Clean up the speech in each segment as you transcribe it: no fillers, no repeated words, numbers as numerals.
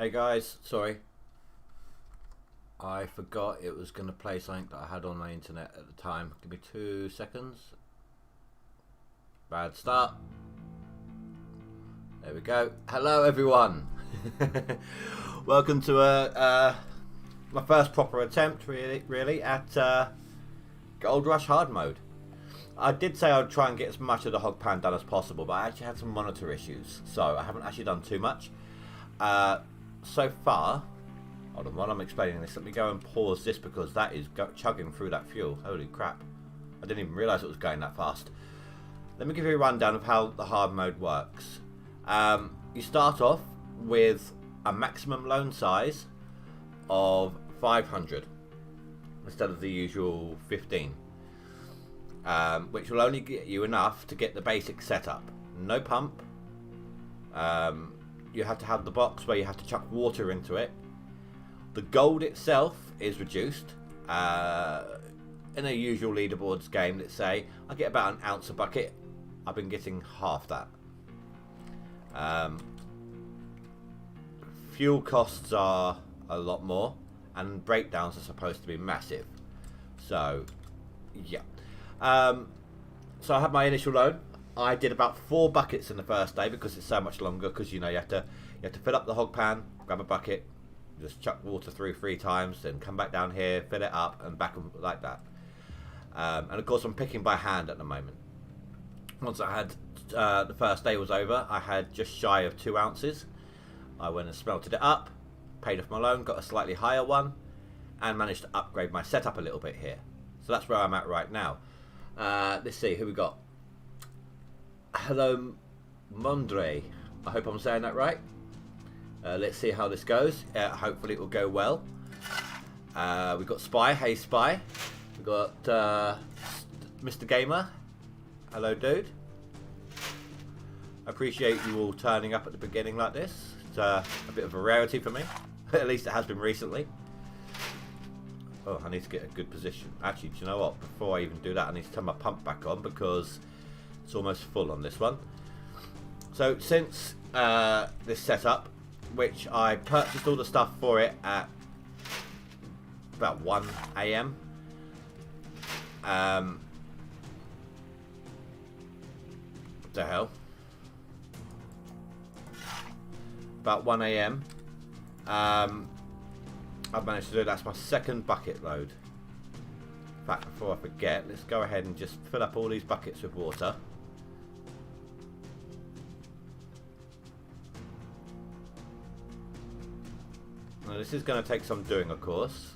Hey guys, sorry. I forgot it was going to play something that I had on my internet at the time. Give me 2 seconds. Bad start. There we go. Hello everyone. Welcome to my first proper attempt really at GoldRush hard mode. I did say I'd try and get as much of the hog pan done as possible, but I actually had some monitor issues, so I haven't actually done too much. So far, hold on, while I'm explaining this, let me go and pause this because that is chugging through that fuel. Holy crap. I didn't even realise it was going that fast. Let me give you a rundown of how the hard mode works. You start off with a maximum loan size of 500 instead of the usual 15, which will only get you enough to get the basic setup. No pump. You have to have the box where you have to chuck water into it. The gold itself is reduced. In a usual leaderboards game, let's say, I get about an ounce a bucket. I've been getting half that. Fuel costs are a lot more, and breakdowns are supposed to be massive. So, yeah. So I had my initial loan. I did about 4 buckets in the first day because it's so much longer. Because you know you have to fill up the hog pan, grab a bucket, just chuck water through 3 times, then come back down here, fill it up, and back like that. And of course I'm picking by hand at the moment. Once I had the first day was over, I had just shy of 2 ounces. I went and smelted it up, paid off my loan, got a slightly higher one, and managed to upgrade my setup a little bit here. So that's where I'm at right now. Let's see who we got. Hello, Mondre. I hope I'm saying that right. Let's see how this goes. Hopefully it will go well. We've got Spy. Hey, Spy. We've got Mr. Gamer. Hello, dude. I appreciate you all turning up at the beginning like this. It's a bit of a rarity for me. At least it has been recently. Oh, I need to get a good position. Actually, do you know what? Before I even do that, I need to turn my pump back on because it's almost full on this one. So since this setup, which I purchased all the stuff for it at about 1 AM. What the hell? About 1 AM. I've managed to do that's my second bucket load. In fact, before I forget, let's go ahead and just fill up all these buckets with water. Now, this is going to take some doing, of course.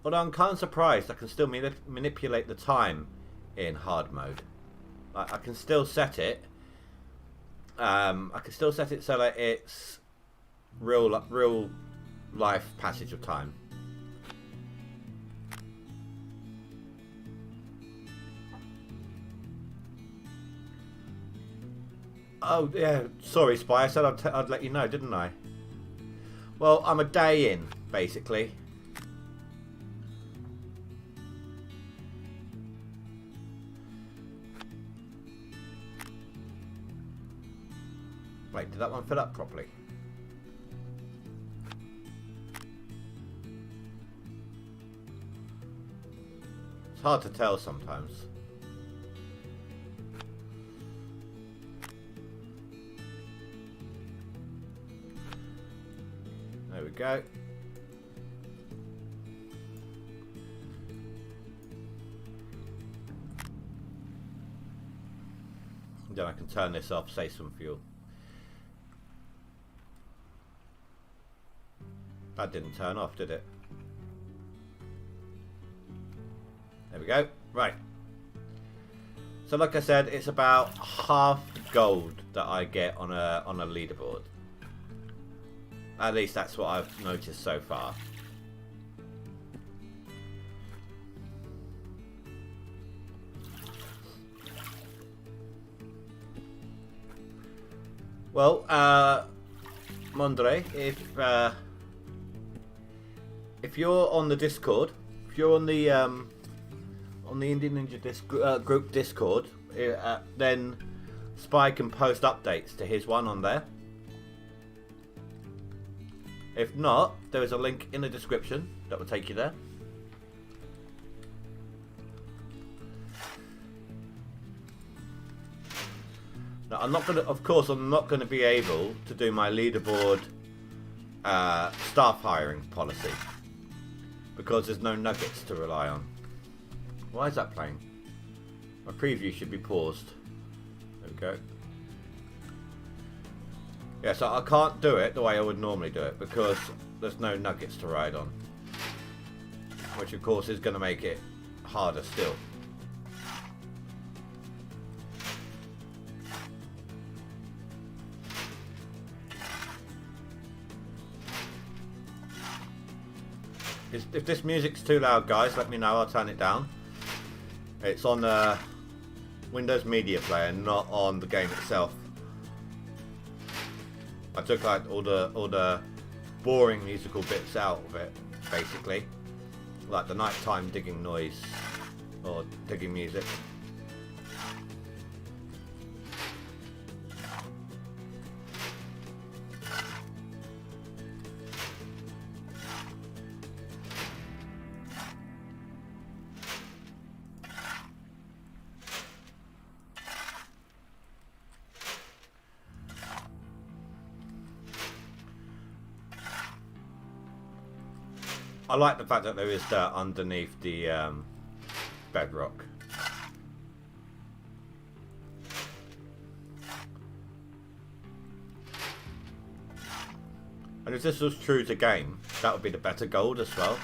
Although I'm kind of surprised I can still manipulate the time in hard mode. I can still set it. I can still set it so that it's real life passage of time. Oh yeah, sorry Spy, I said I'd let you know, didn't I? Well, I'm a day in, basically. Wait, did that one fill up properly? It's hard to tell sometimes. There we go. Then I can turn this off, save some fuel. That didn't turn off, did it? There we go. Right. So like I said, it's about half gold that I get on a leaderboard. At least that's what I've noticed so far. Well, Mondre, if you're on the Discord, if you're on the Indian Ninja group Discord, then Spy can post updates to his one on there. If not, there is a link in the description that will take you there. Now, I'm not going to, of course, I'm not going to be able to do my leaderboard staff hiring policy because there's no nuggets to rely on. Why is that playing? My preview should be paused. There we go. Yeah, so I can't do it the way I would normally do it because there's no nuggets to ride on. Which of course is going to make it harder still. If this music's too loud, guys, let me know. I'll turn it down. It's on the Windows Media Player, not on the game itself. I took like all the boring musical bits out of it, basically, like the nighttime digging noise or digging music. I like the fact that there is dirt underneath the bedrock. And if this was true to game, that would be the better gold as well.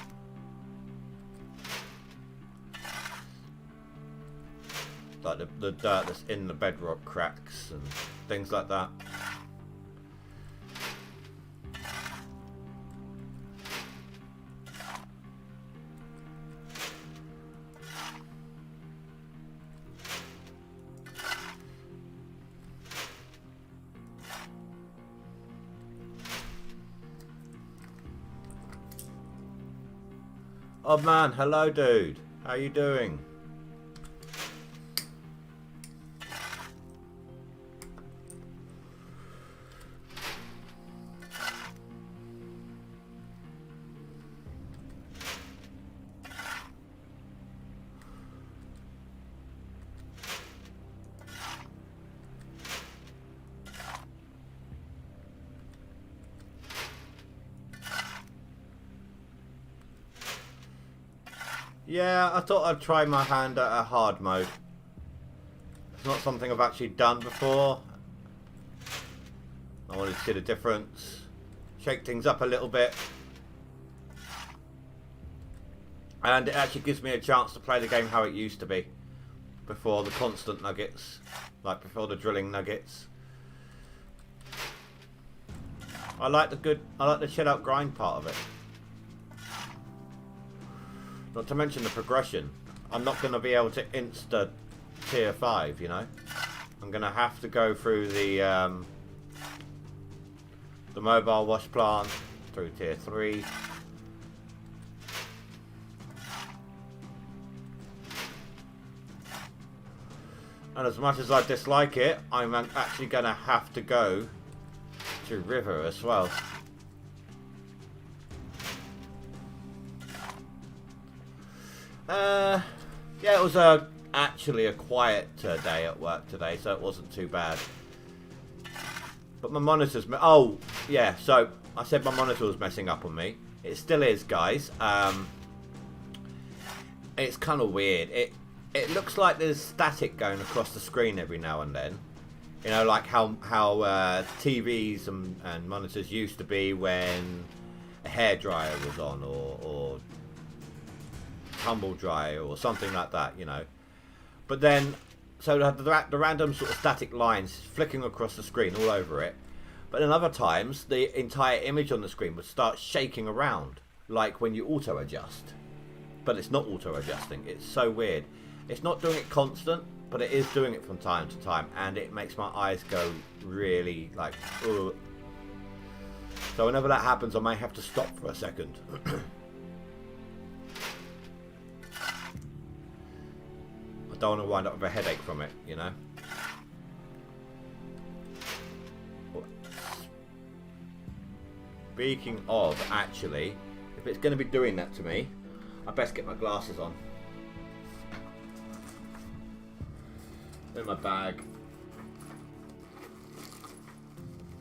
Like the dirt that's in the bedrock cracks and things like that. Oh man, hello dude. How you doing? Yeah, I thought I'd try my hand at a hard mode. It's not something I've actually done before. I wanted to see the difference. Shake things up a little bit. And it actually gives me a chance to play the game how it used to be. Before the constant nuggets. Like before the drilling nuggets. I like the chill out grind part of it. Not to mention the progression. I'm not going to be able to insta tier 5, you know. I'm going to have to go through the mobile wash plant, through tier 3. And as much as I dislike it, I'm actually going to have to go to river as well. Yeah, it was actually a quiet day at work today, so it wasn't too bad. But my monitor's... Oh, yeah, so I said my monitor was messing up on me. It still is, guys. It's kind of weird. It looks like there's static going across the screen every now and then. You know, like how TVs and monitors used to be when a hairdryer was on, or tumble dryer or something like that, you know. But then, so the random sort of static lines flicking across the screen all over it. But then other times, the entire image on the screen would start shaking around, like when you auto adjust. But it's not auto adjusting. It's so weird. It's not doing it constant, but it is doing it from time to time, and it makes my eyes go really like, ugh. So whenever that happens, I may have to stop for a second. I don't want to wind up with a headache from it, you know. Speaking of, actually, if it's going to be doing that to me, I best get my glasses on. In my bag.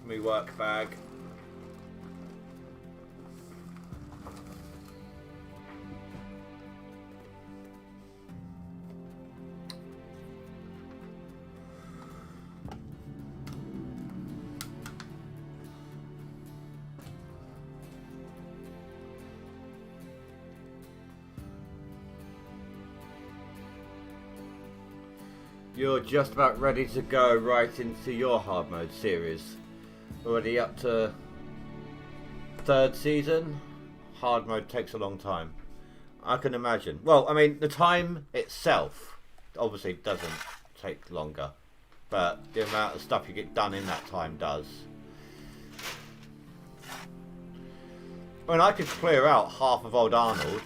My work bag. You're just about ready to go right into your hard mode series. Already up to 3rd season. Hard mode takes a long time. I can imagine. Well, I mean, the time itself obviously doesn't take longer, but the amount of stuff you get done in that time does. I mean, I could clear out half of Old Arnold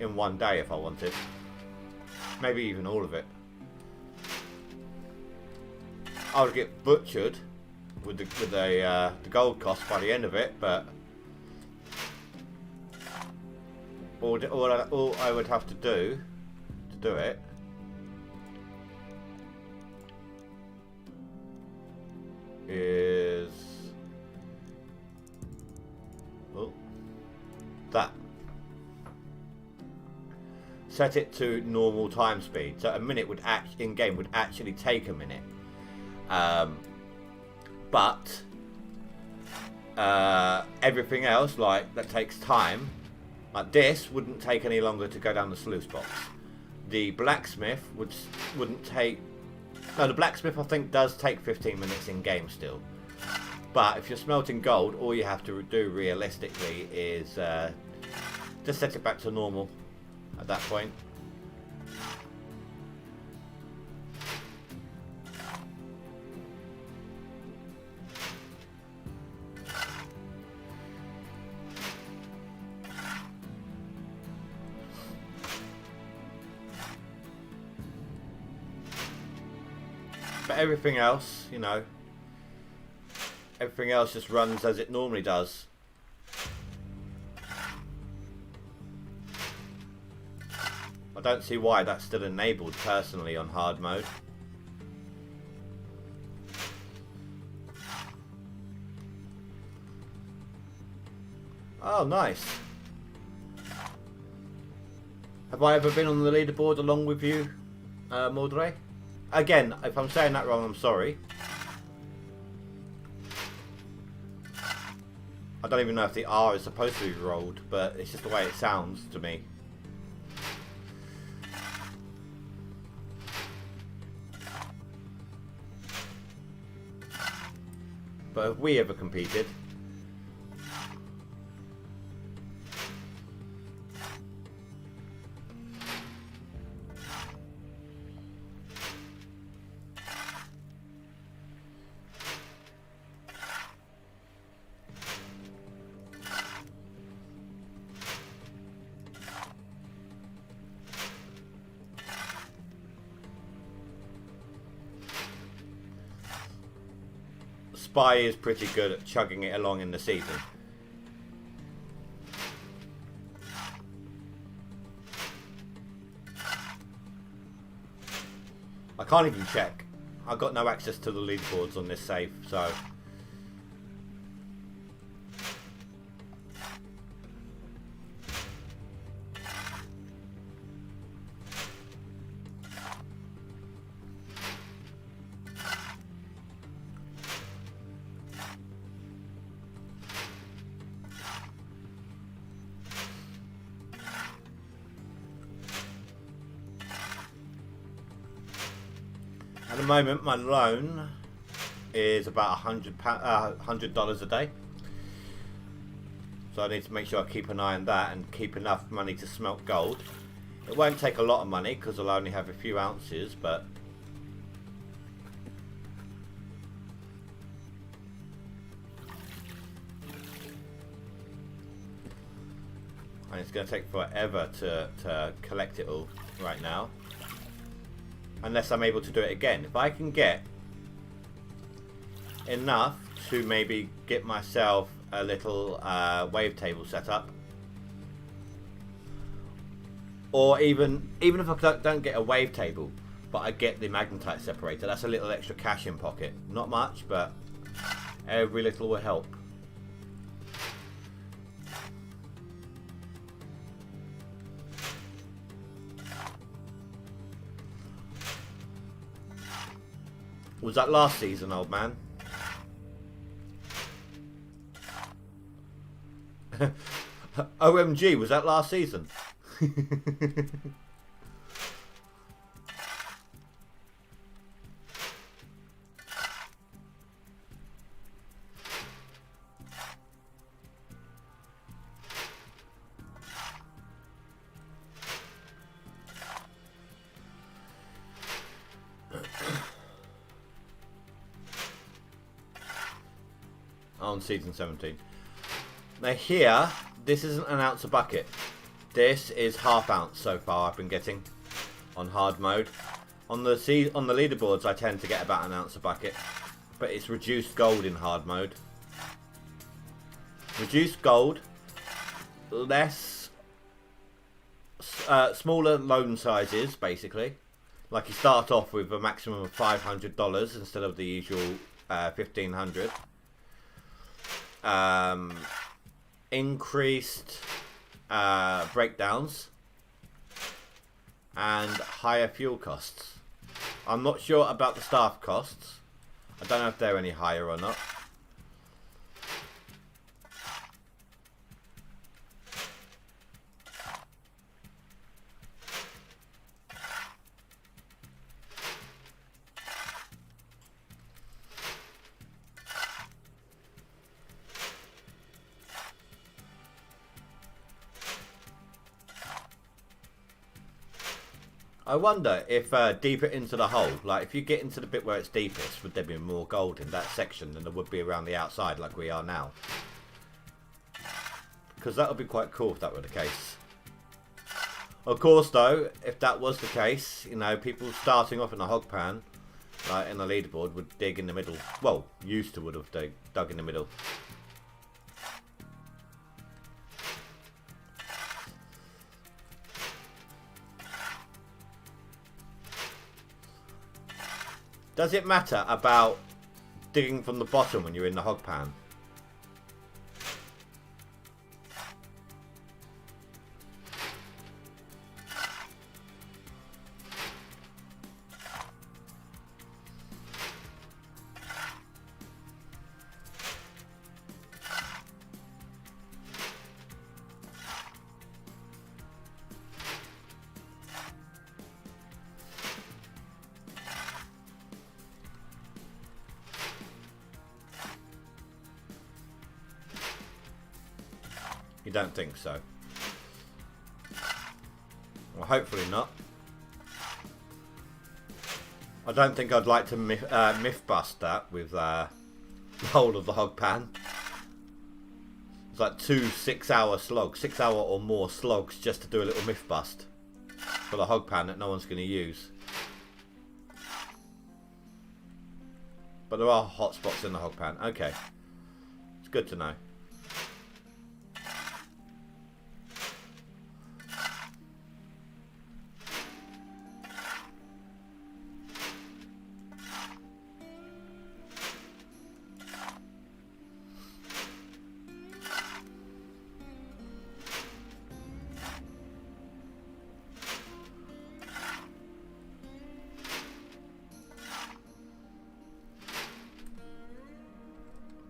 in one day if I wanted. Maybe even all of it. I would get butchered with the gold cost by the end of it, but all I would have to do it is that. Set it to normal time speed, so a minute would in game would actually take a minute. But everything else, like that takes time, like this wouldn't take any longer to go down the sluice box. The blacksmith wouldn't take. No, the blacksmith I think does take 15 minutes in game still. But if you're smelting gold, all you have to do realistically is just set it back to normal at that point. But everything else, you know, everything else just runs as it normally does. I don't see why that's still enabled personally on hard mode. Oh, nice. Have I ever been on the leaderboard along with you, Mordre? Again, if I'm saying that wrong, I'm sorry. I don't even know if the R is supposed to be rolled, but it's just the way it sounds to me. But have we ever competed? Spy is pretty good at chugging it along in the season. I can't even check. I've got no access to the leaderboards on this save, so... At the moment, my loan is about $100 a day. So I need to make sure I keep an eye on that and keep enough money to smelt gold. It won't take a lot of money because I'll only have a few ounces, but... and it's going to take forever to collect it all right now. Unless I'm able to do it again. If I can get enough to maybe get myself a little wavetable set up. Or even if I don't get a wavetable, but I get the magnetite separator, that's a little extra cash in pocket. Not much, but every little will help. Was that last season, old man? OMG, was that last season? On season 17. Now here, this isn't an ounce a bucket. This is half ounce so far I've been getting on hard mode. On the leaderboards I tend to get about an ounce a bucket, but it's reduced gold in hard mode. Reduced gold, less smaller loan sizes basically. Like you start off with a maximum of $500 instead of the usual $1,500. Increased breakdowns and higher fuel costs. I'm not sure about the staff costs. I don't know if they're any higher or not. I wonder if deeper into the hole, like if you get into the bit where it's deepest, would there be more gold in that section than there would be around the outside like we are now? Because that would be quite cool if that were the case. Of course though, if that was the case, you know, people starting off in a hog pan, like in the leaderboard, would dig in the middle. Well, used to would have dug in the middle. Does it matter about digging from the bottom when you're in the hog pan? You don't think so? Well, hopefully not. I don't think I'd like to myth bust that with the whole of the hog pan. It's like 2 6-hour slogs, 6-hour or more slogs just to do a little myth bust for the hog pan that no one's going to use. But there are hot spots in the hog pan. Okay, it's good to know.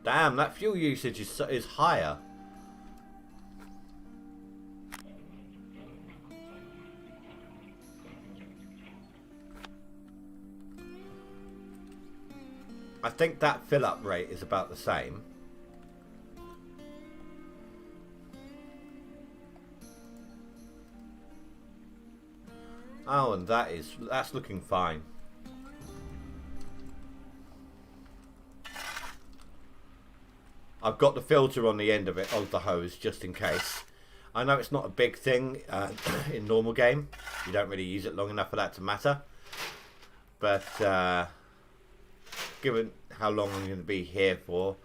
Damn, that fuel usage is higher. I think that fill up rate is about the same. Oh, and that's looking fine. I've got the filter on the end of the hose just in case. I know it's not a big thing in normal game. You don't really use it long enough for that to matter. But given how long I'm going to be here for,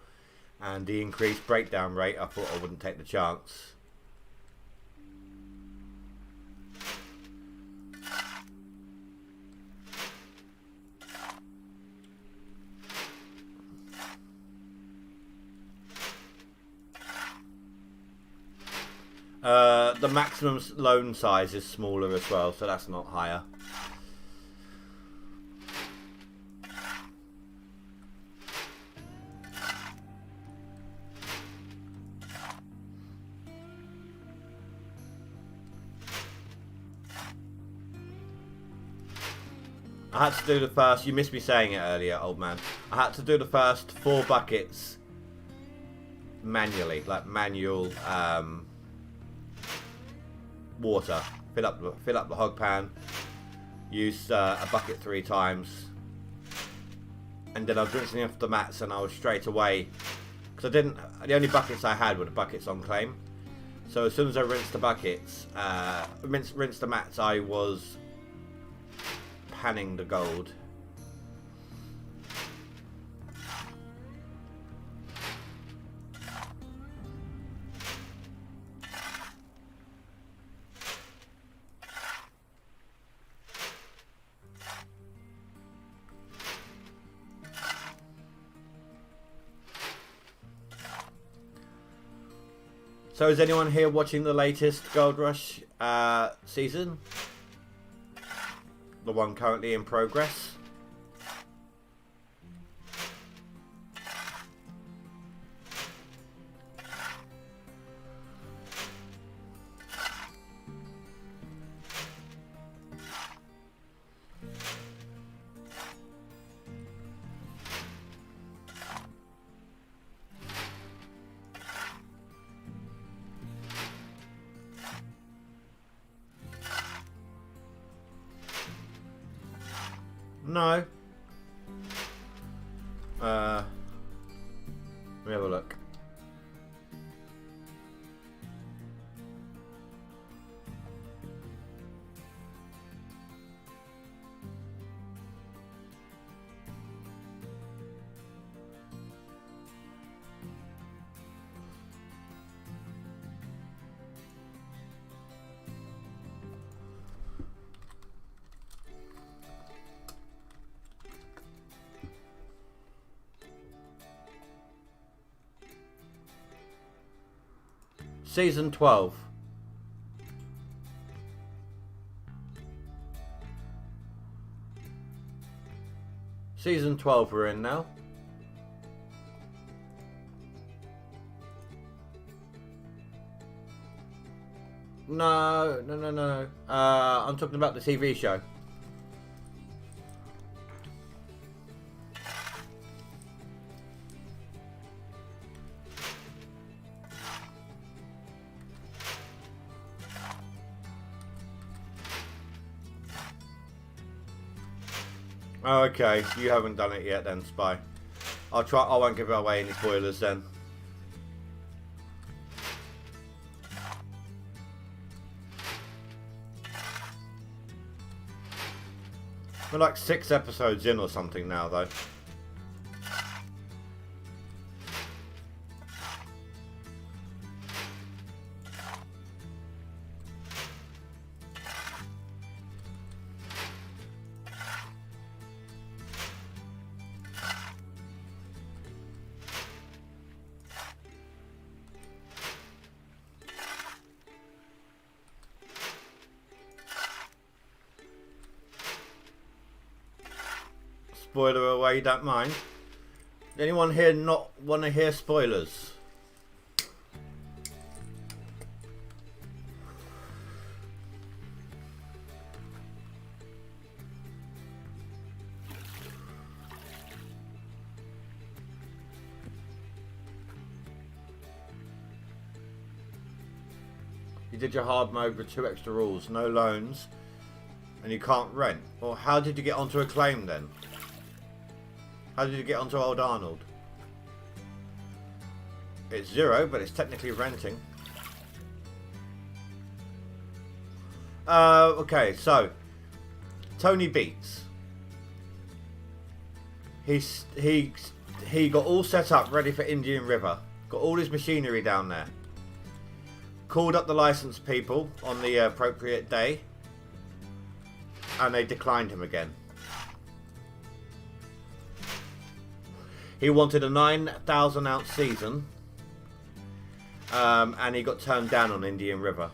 and the increased breakdown rate, I thought I wouldn't take the chance. The maximum loan size is smaller as well, so that's not higher. I had to do the first, you missed me saying it earlier, old man. I had to do the first 4 buckets manually, like manual water. Fill up the hog pan, use a bucket 3 times, and then I was rinsing off the mats, and I was straight away, because the only buckets I had were the buckets on claim. So as soon as I rinsed the buckets, rinsed the mats, I was panning the gold. So is anyone here watching the latest Gold Rush season? The one currently in progress? No. Let me have a look. Season 12. Season 12 we're in now. No. I'm talking about the TV show. Okay, you haven't done it yet then, Spy. I won't give away any spoilers then. We're like 6 episodes in or something now, though. Spoiler away, don't mind. Anyone here not want to hear spoilers? You did your hard mode with 2 extra rules, no loans, and you can't rent. Well, how did you get onto a claim then? How did you get onto Old Arnold? It's 0, but it's technically renting. Okay, so Tony Beats. He he got all set up, ready for Indian River. Got all his machinery down there. Called up the license people on the appropriate day. And they declined him again. He wanted a 9,000 ounce season. And he got turned down on Indian River.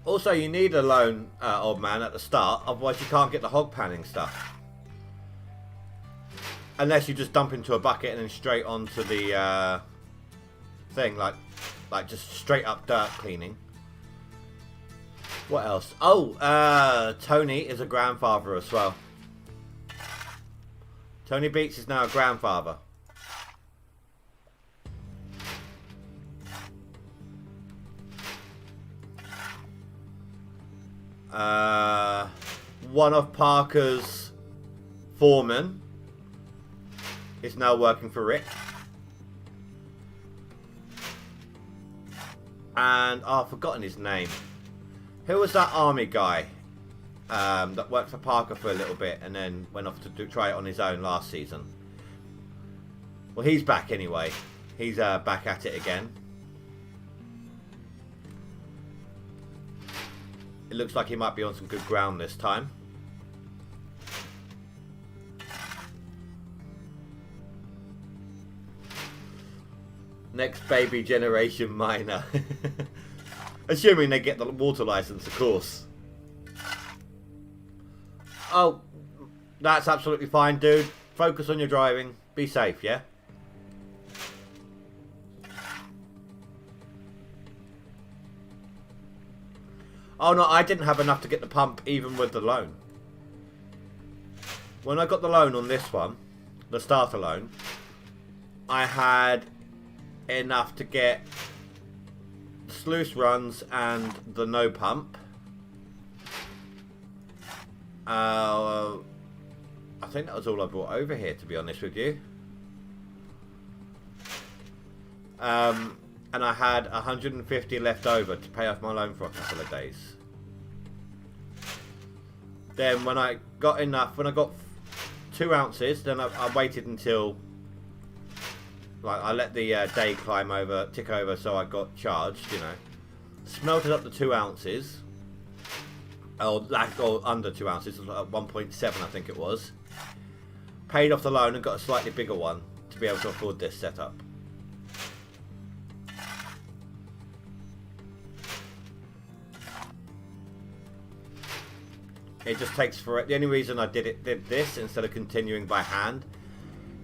Also, you need a loan, old man, at the start. Otherwise, you can't get the hog panning stuff. Unless you just dump into a bucket and then straight onto the thing, like just straight up dirt cleaning. What else? Oh, Tony is a grandfather as well. Tony Beats is now a grandfather. One of Parker's foremen is now working for Rick. And I've forgotten his name. Who was that army guy that worked for Parker for a little bit and then went off to try it on his own last season? Well, he's back anyway. He's back at it again. It looks like he might be on some good ground this time. Next baby generation miner. Assuming they get the water license, of course. Oh, that's absolutely fine, dude. Focus on your driving. Be safe, yeah? Oh no, I didn't have enough to get the pump even with the loan. When I got the loan on this one, the starter loan, I had enough to get sluice runs and the no pump. I think that was all I brought over here, to be honest with you. And I had 150 left over to pay off my loan for a couple of days. Then when I got enough, when I got 2 ounces, then I waited until, like, I let the day tick over, so I got charged, you know. Smelted up the 2 ounces. Or under 2 ounces, 1.7 I think it was. Paid off the loan and got a slightly bigger one to be able to afford this setup. It just takes forever. The only reason I did this instead of continuing by hand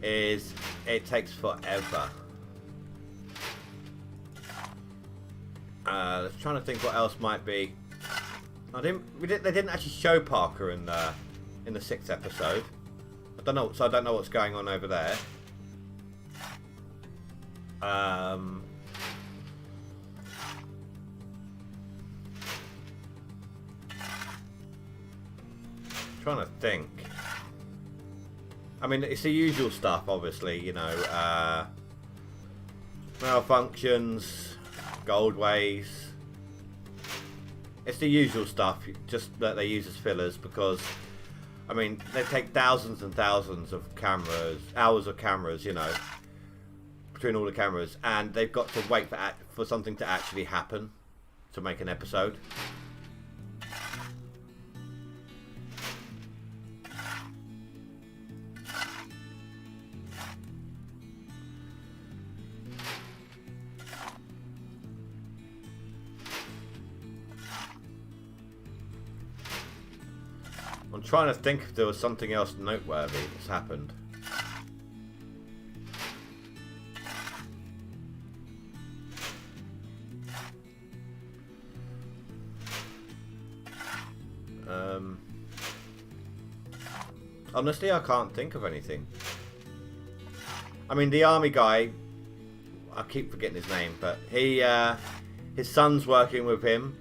is it takes forever. Trying to think what else might be. They didn't actually show Parker in the 6th episode. I don't know, so I don't know what's going on over there. Trying to think. I mean, it's the usual stuff, obviously, you know, malfunctions, goldways. It's the usual stuff, just that they use as fillers because, I mean, they take thousands and thousands of cameras, hours of cameras, you know, between all the cameras, and they've got to wait for something to actually happen to make an episode. I'm trying to think if there was something else noteworthy that's happened. Honestly, I can't think of anything. I mean, the army guy, I keep forgetting his name, but his son's working with him,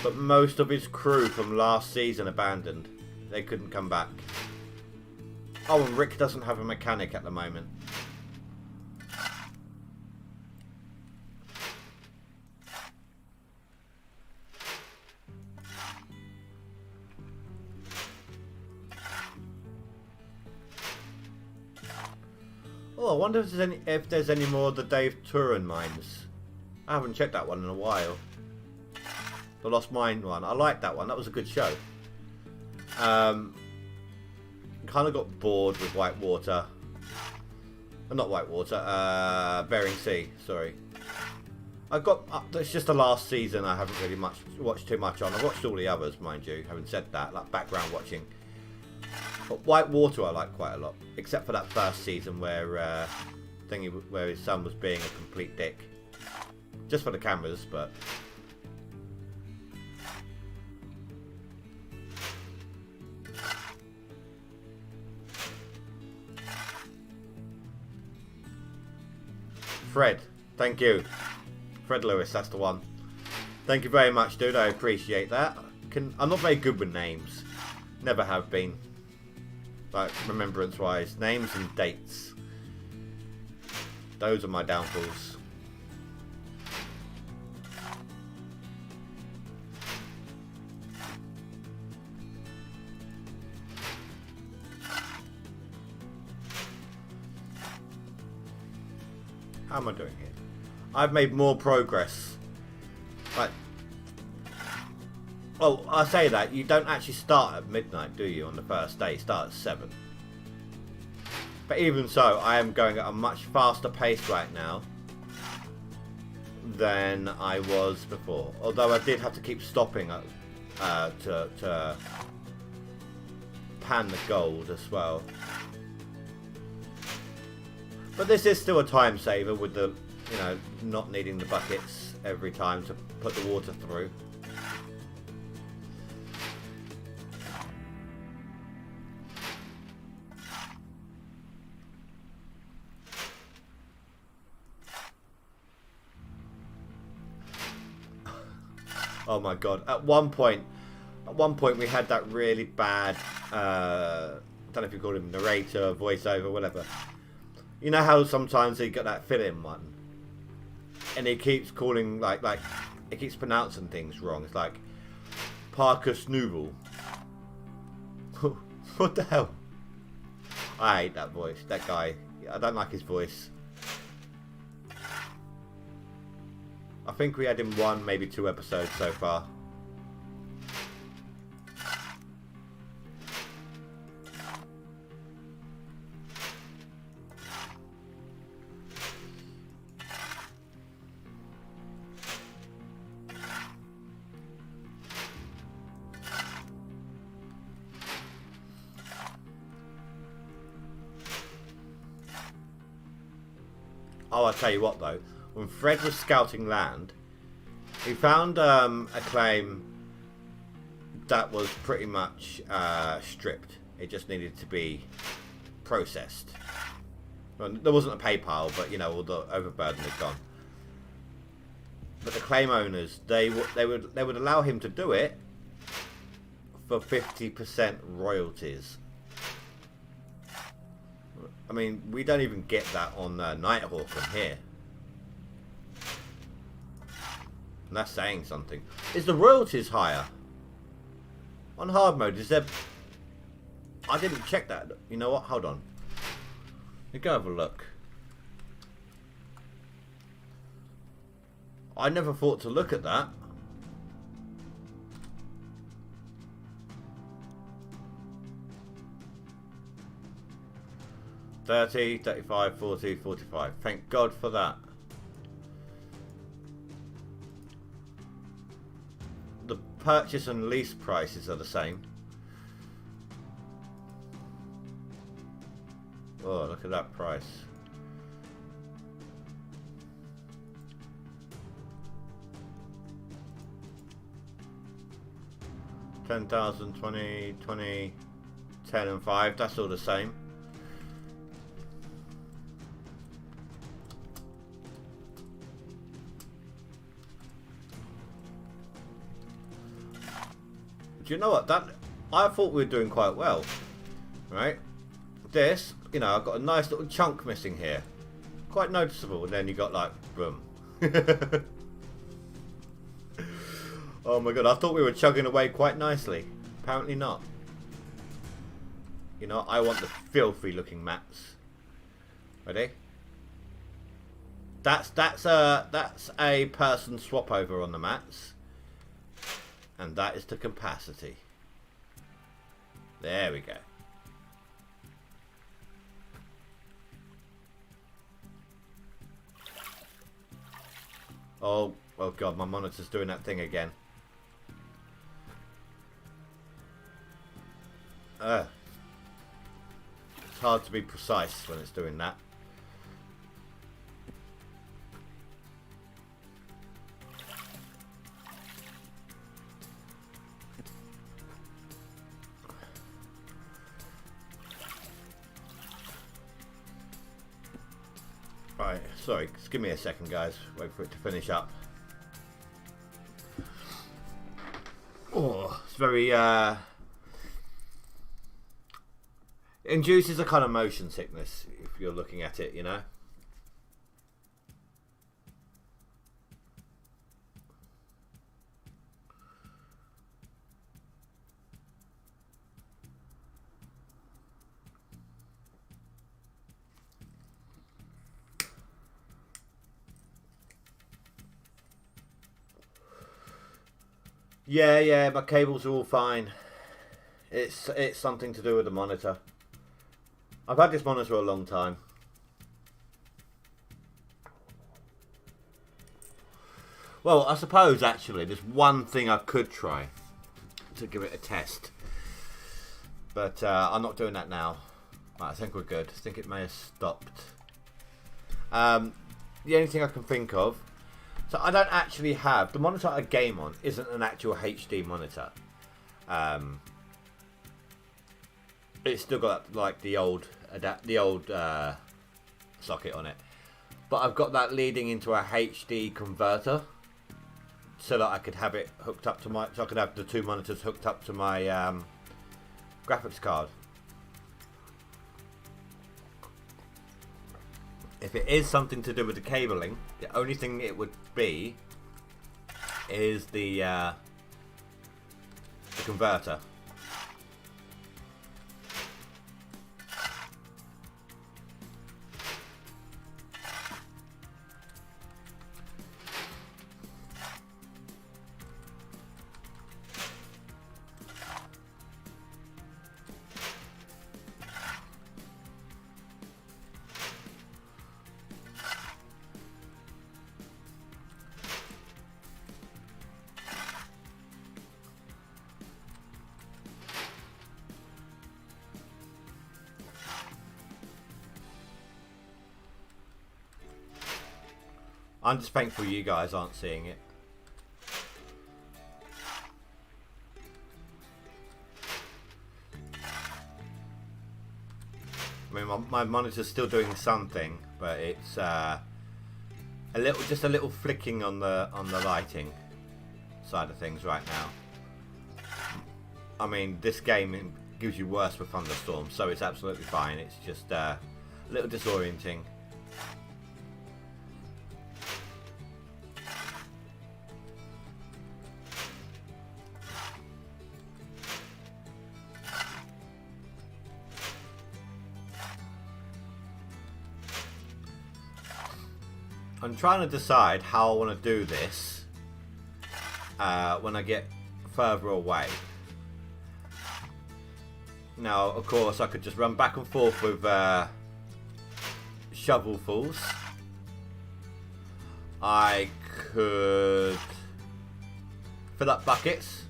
but most of his crew from last season abandoned. They couldn't come back. Oh, and Rick doesn't have a mechanic at the moment. Oh, I wonder if there's any more of the Dave Turin mines. I haven't checked that one in a while. The Lost Mine one. I liked that one. That was a good show. Kind of got bored with Whitewater. Not Whitewater. Bering Sea. Sorry. It's just the last season I haven't really watched too much on. I've watched all the others, mind you. Having said that, like background watching. But Whitewater I like quite a lot, except for that first season where where his son was being a complete dick, just for the cameras. But Fred, thank you. Fred Lewis, that's the one. Thank you very much, dude. I appreciate that. I'm not very good with names. Never have been. Like, remembrance-wise. Names and dates. Those are my downfalls. How am I doing here? I've made more progress. Like, well, I say that, you don't actually start at midnight, do you, on the first day? You start at 7. But even so, I am going at a much faster pace right now than I was before. Although I did have to keep stopping to pan the gold as well. But this is still a time saver with the, you know, not needing the buckets every time to put the water through. Oh my god! At one point we had that really bad. I don't know if you call him narrator, voiceover, whatever. You know how sometimes he got that fill-in one, and he keeps calling like he keeps pronouncing things wrong. It's like Parker Snooble. What the hell? I hate that voice. That guy. I don't like his voice. I think we had him 1, maybe 2 episodes so far. Oh, I'll tell you what though. When Fred was scouting land, he found a claim that was pretty much stripped. It just needed to be processed. Well, there wasn't a PayPal, but you know, all the overburden had gone. But the claim owners, they would allow him to do it for 50% royalties. I mean, we don't even get that on Nighthawk from here. And that's saying something. Is the royalties higher? On hard mode, is there... I didn't check that. You know what? Hold on. Let me go have a look. I never thought to look at that. $30, $35, $40, $45. Thank God for that. The purchase and lease prices are the same. Oh, look at that price. $10,000, $20, $20, $10 and $5. That's all the same. Do you know what? That I thought we were doing quite well, right? This, you know, I've got a nice little chunk missing here, quite noticeable, and then you got like boom. Oh my god! I thought we were chugging away quite nicely. Apparently not. You know, I want the filthy looking maps. Ready? That's a person swap over on the mats, and that is the capacity. There we go. Oh god, my monitor's doing that thing again. It's hard to be precise when it's doing that. Right, sorry, just give me a second, guys. Wait for it to finish up. Oh, it's very induces a kind of motion sickness if you're looking at it, you know. Yeah, my cables are all fine. It's something to do with the monitor. I've had this monitor a long time. Well, I suppose actually there's one thing I could try to give it a test, but I'm not doing that now. Right, I think we're good. I think it may have stopped. The only thing I can think of, so I don't actually have the monitor I game on. Isn't an actual HD monitor. It's still got like the old socket on it, but I've got that leading into a HD converter, so that I could have it hooked up to my, so I could have the two monitors hooked up to my graphics card. If it is something to do with the cabling, the only thing it would be is the converter. I'm just thankful you guys aren't seeing it. I mean, my monitor's still doing something, but it's just a little flicking on the lighting side of things right now. I mean, this game gives you worse with thunderstorms, so it's absolutely fine. It's just a little disorienting. I'm trying to decide how I want to do this when I get further away. Now, of course, I could just run back and forth with shovelfuls. I could fill up buckets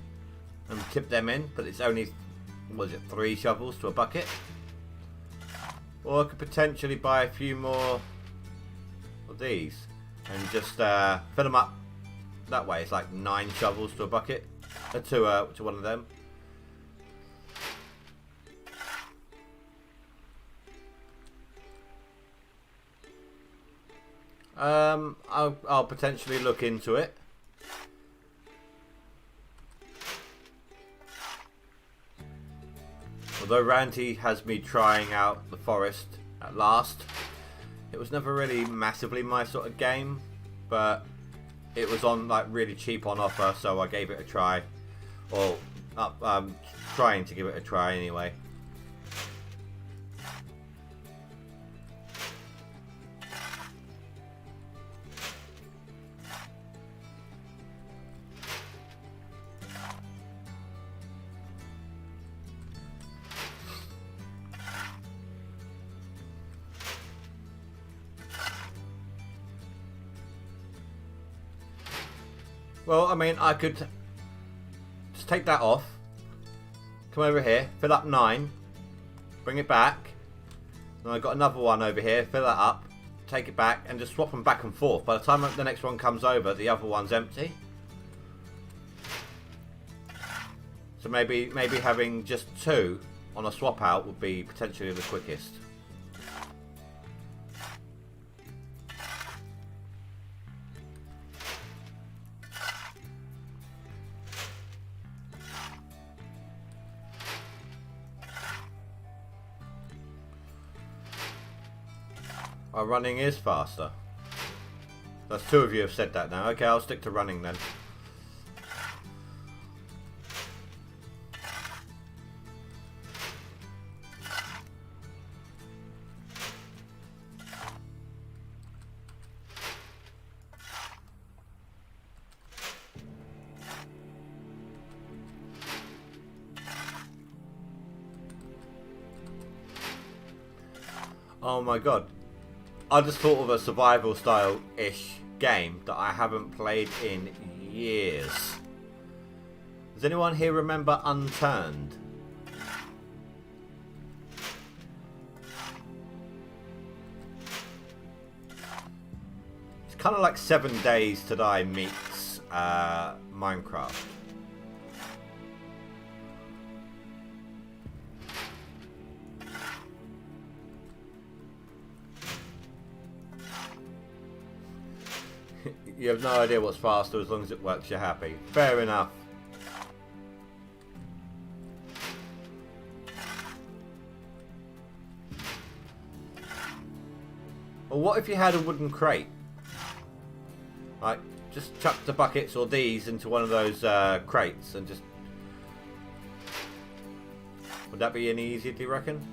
and tip them in, but it's only, what is it, 3 shovels to a bucket? Or I could potentially buy a few more of these and just fill them up that way. It's like 9 shovels to a bucket, to one of them. I'll potentially look into it. Although Ranty has me trying out the forest at last. It was never really massively my sort of game, but it was on like really cheap on offer, so I gave it a try. Or trying to give it a try anyway. Well, I mean, I could just take that off. Come over here, fill up 9. Bring it back. And I've got another one over here, fill that up. Take it back and just swap them back and forth. By the time the next one comes over, the other one's empty. So maybe having just 2 on a swap out would be potentially the quickest. Our running is faster. That's 2 of you have said that now. Okay, I'll stick to running then. Oh my god. I just thought of a survival style-ish game that I haven't played in years. Does anyone here remember Unturned? It's kind of like 7 Days to Die meets Minecraft. You have no idea what's faster. As long as it works, you're happy. Fair enough. Well, what if you had a wooden crate? Like, just chuck the buckets or these into one of those crates and just... Would that be any easier, do you reckon?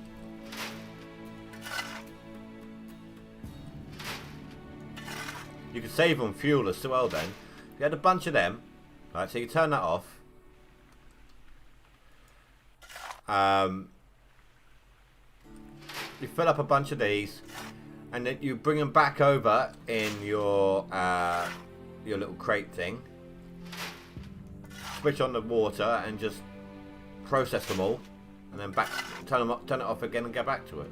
You could save on fuel as well then. If you had a bunch of them, right, so you turn that off. You fill up a bunch of these, and then you bring them back over in your little crate thing. Switch on the water and just process them all, and then turn it off again and go back to it.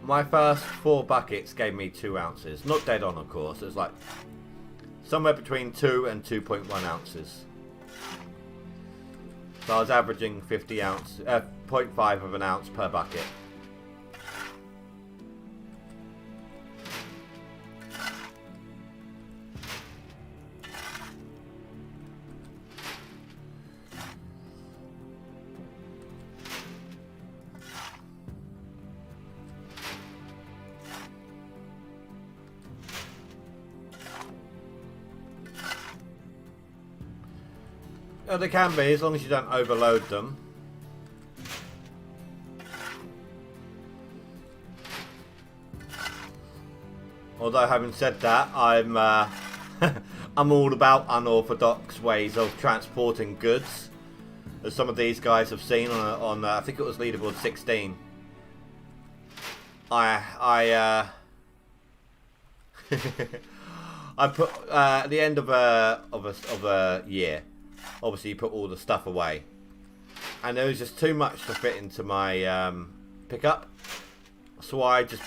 My first 4 buckets gave me 2 ounces. Not dead on, of course. It was like somewhere between 2 and 2.1 ounces. So I was averaging 50 ounce, 0.5 of an ounce per bucket. Oh, they can be, as long as you don't overload them. Although, having said that, I'm I'm all about unorthodox ways of transporting goods, as some of these guys have seen on I think it was leaderboard 16. I put at the end of a year. Obviously, you put all the stuff away, and there was just too much to fit into my pickup. So I just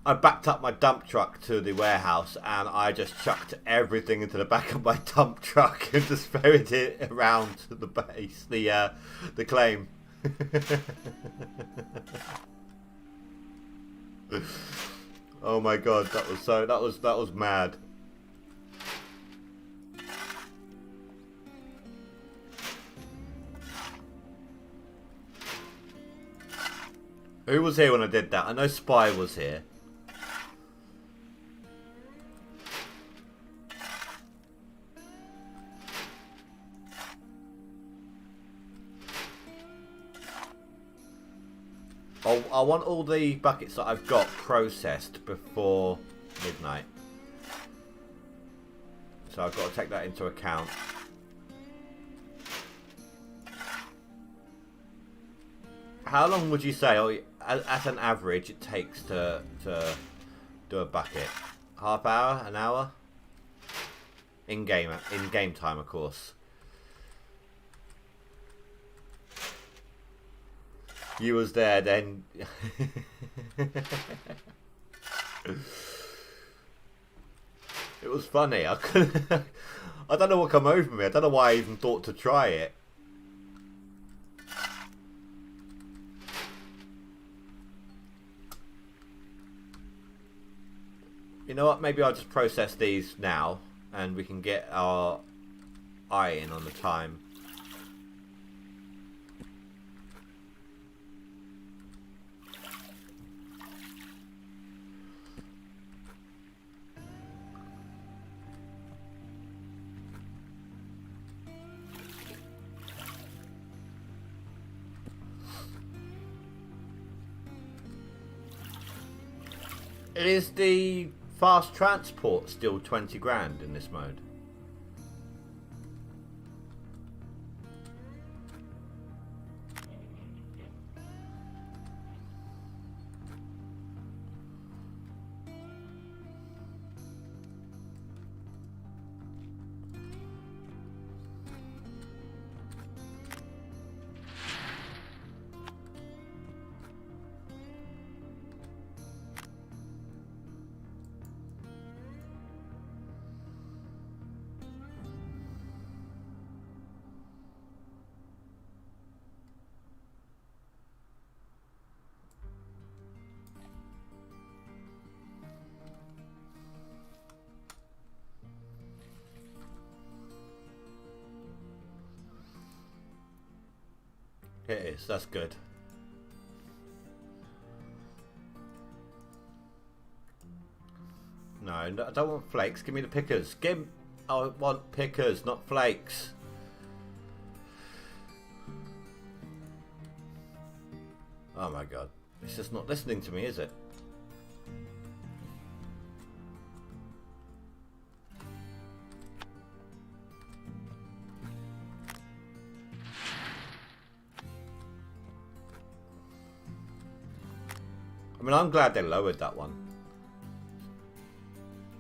I backed up my dump truck to the warehouse, and I just chucked everything into the back of my dump truck and just ferried it around to the base, the claim. Oh my god, that was mad. Who was here when I did that? I know Spy was here. I want all the buckets that I've got processed before midnight. So I've got to take that into account. How long would you say, at an average, it takes to do a bucket? Half hour? An hour? In game time, of course. You was there then. It was funny. I don't know what come over me. I don't know why I even thought to try it. You know what? Maybe I'll just process these now, and we can get our eye in on the time. Is the fast transport still 20 grand in this mode? It is, that's good. No, I don't want flakes. Give me the pickers. I want pickers, not flakes. Oh my god. It's just not listening to me, is it? I mean, I'm glad they lowered that one.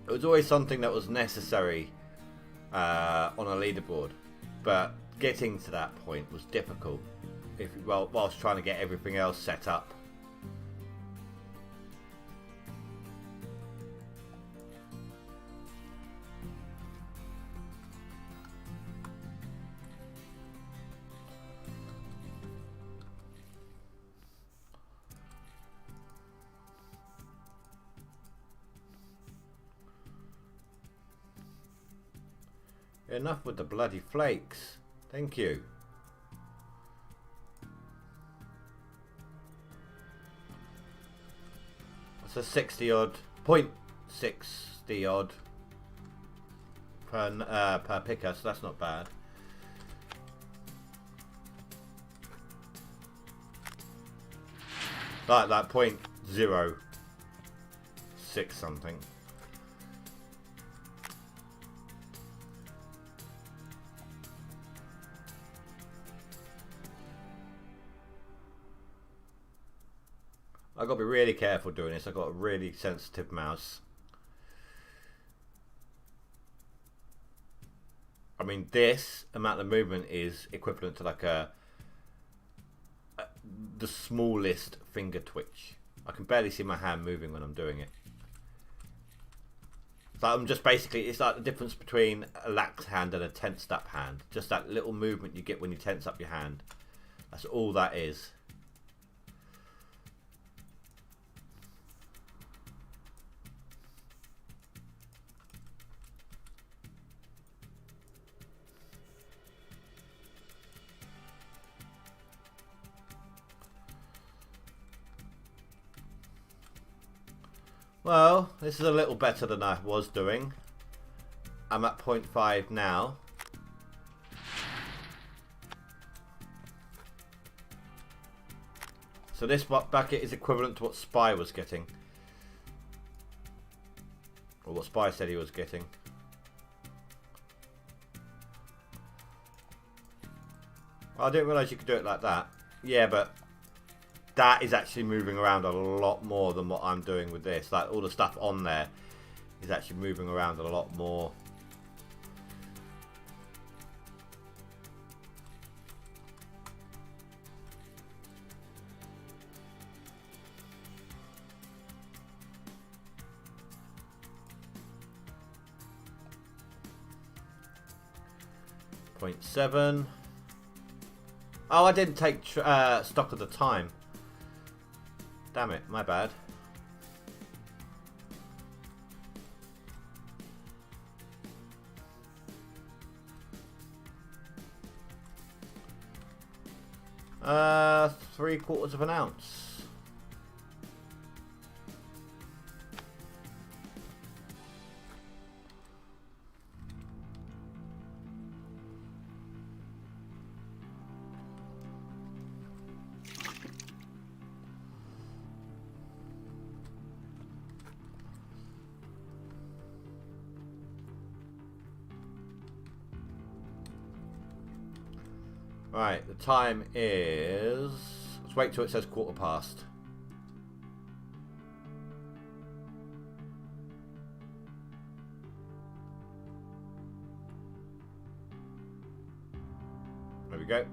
It was always something that was necessary on a leaderboard, but getting to that point was difficult. Whilst trying to get everything else set up. Enough with the bloody flakes. Thank you. That's a 60 odd, 0.60 odd per picker, so that's not bad. Like that 0.06 something. I've got to be really careful doing this. I've got a really sensitive mouse. I mean, this amount of movement is equivalent to like the smallest finger twitch. I can barely see my hand moving when I'm doing it. So I'm just basically, it's like the difference between a lax hand and a tensed up hand. Just that little movement you get when you tense up your hand. That's all that is. Well, this is a little better than I was doing. I'm at 0.5 now. So this bucket is equivalent to what Spy was getting. Or what Spy said he was getting. I didn't realise you could do it like that. Yeah, but that is actually moving around a lot more than what I'm doing with this. Like, all the stuff on there is actually moving around a lot more. .7. Oh, I didn't take stock of the time. Damn it, my bad. .75 of an ounce. Right, the time is... Let's wait till it says 1/4 past. There we go.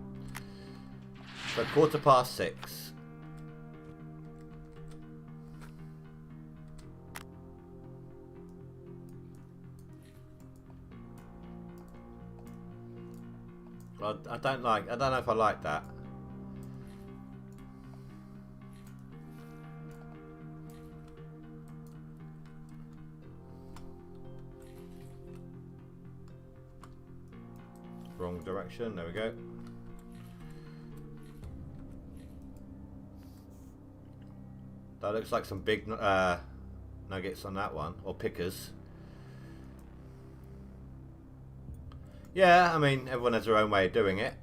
So 6:15. I don't know if I like that. Wrong direction, there we go. That looks like some big nuggets on that one, or pickers. Yeah, I mean, everyone has their own way of doing it.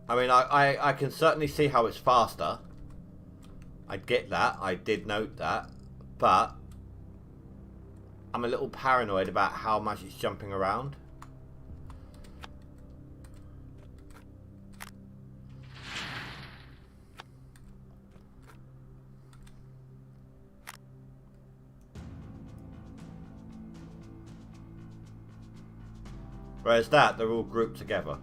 I mean, I can certainly see how it's faster. I get that. I did note that. But I'm a little paranoid about how much it's jumping around. Whereas that, they're all grouped together.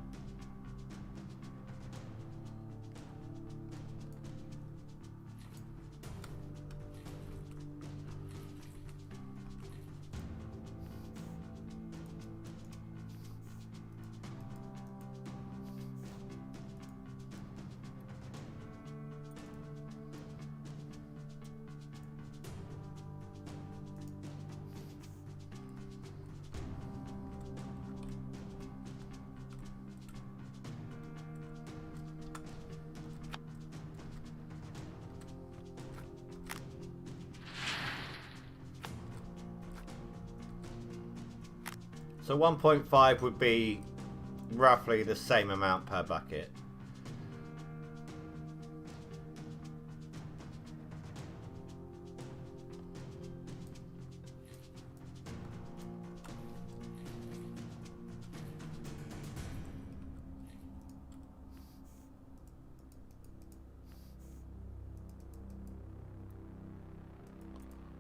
So 1.5 would be roughly the same amount per bucket.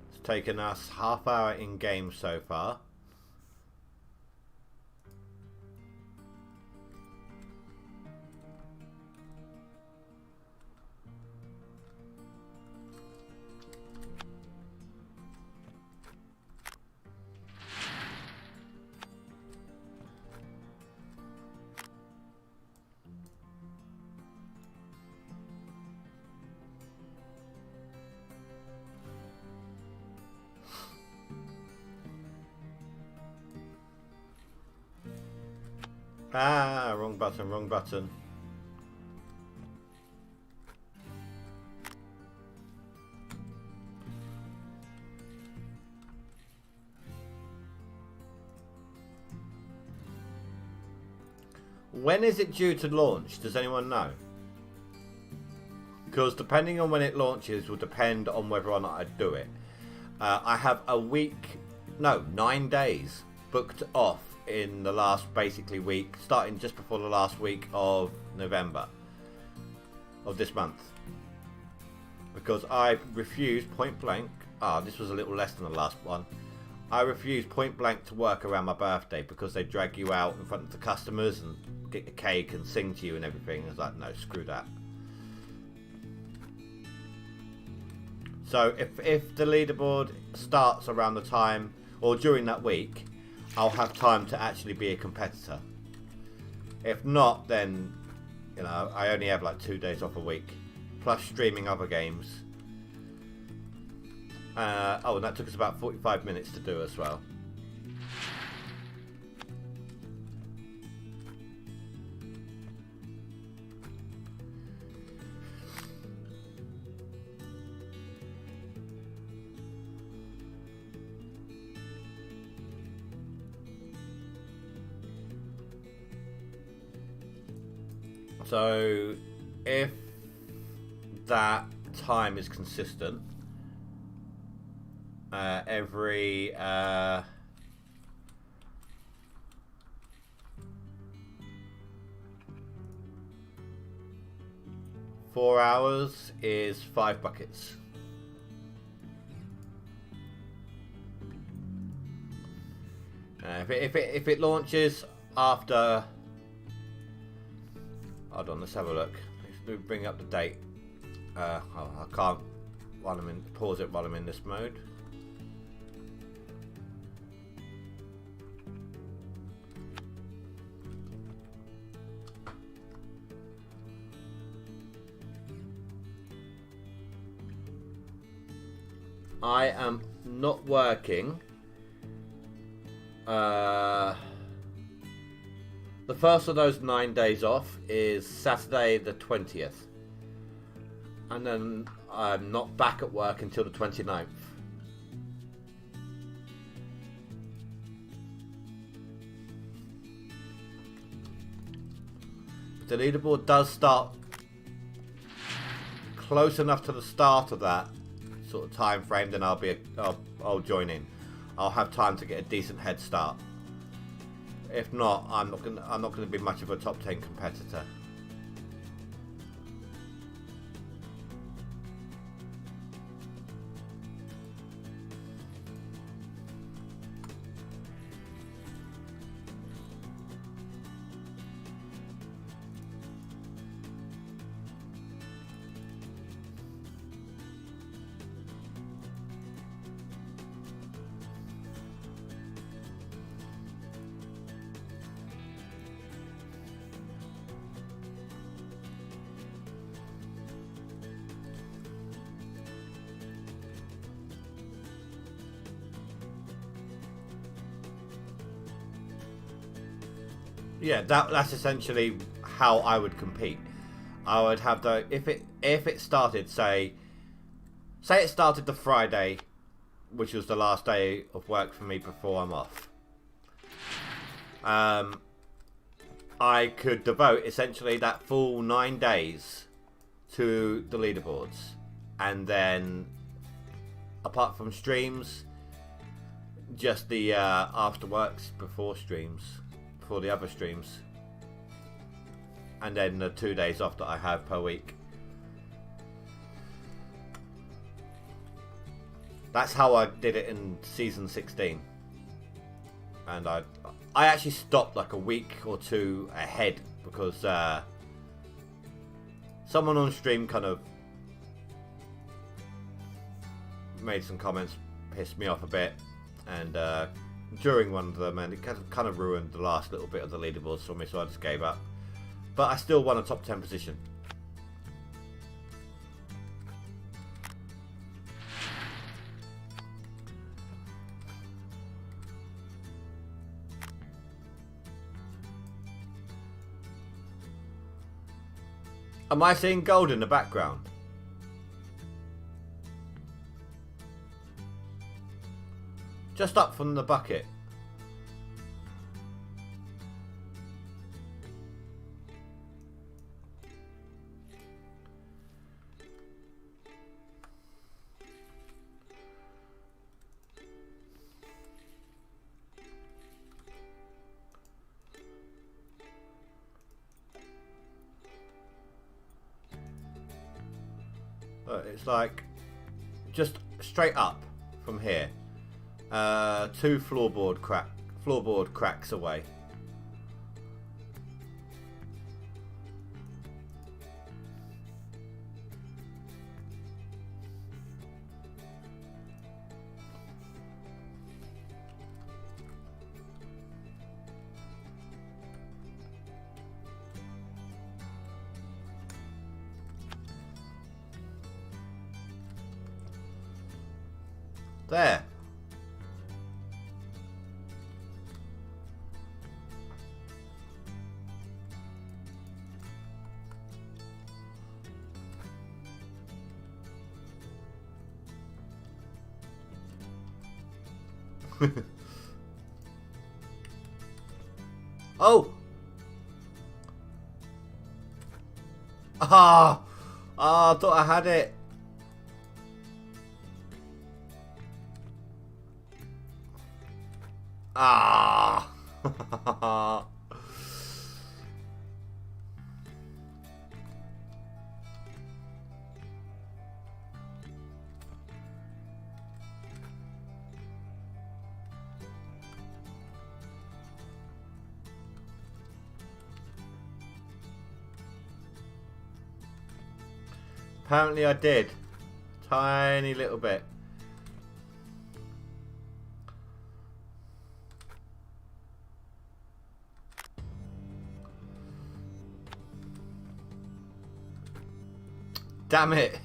It's taken us half hour in game so far. Ah, wrong button, wrong button. When is it due to launch? Does anyone know? Because depending on when it launches will depend on whether or not I do it. I have a week, no, 9 days booked off in the last basically week, starting just before the last week of November of this month, because I refused point blank. This was a little less than the last one. I refused point blank to work around my birthday because they drag you out in front of the customers and get a cake and sing to you and everything. I was like, no, screw that. So if the leaderboard starts around the time or during that week, I'll have time to actually be a competitor. If not, then, you know, I only have like 2 days off a week, plus streaming other games. And that took us about 45 minutes to do as well. So if that time is consistent, every 4 hours is 5 buckets. If it launches after, hold on, let's have a look. Let's bring up the date. I can't while I'm in, pause it while I'm in this mode. I am not working. The first of those 9 days off is Saturday the 20th. And then I'm not back at work until the 29th. The leaderboard does start close enough to the start of that sort of time frame, then I'll join in. I'll have time to get a decent head start. If not, I'm not gonna be much of a top 10 competitor. Yeah, that's essentially how I would compete. I would have the if it started say it started the Friday, which was the last day of work for me before I'm off. I could devote essentially that full 9 days to the leaderboards, and then apart from streams, just the after works before streams. For the other streams, and then the 2 days off that I have per week. That's how I did it in season 16, and I actually stopped like a week or two ahead because someone on stream kind of made some comments, pissed me off a bit, and during one of them, and it kind of ruined the last little bit of the leaderboards for me, so I just gave up. But I still won a top 10 position. Am I seeing gold in the background? Just up from the bucket. It's like just straight up from here. 2 floorboard cracks away. There. Oh! Ah! Ah, I thought I had it. Ah! Apparently I did. Tiny little bit. Damn it.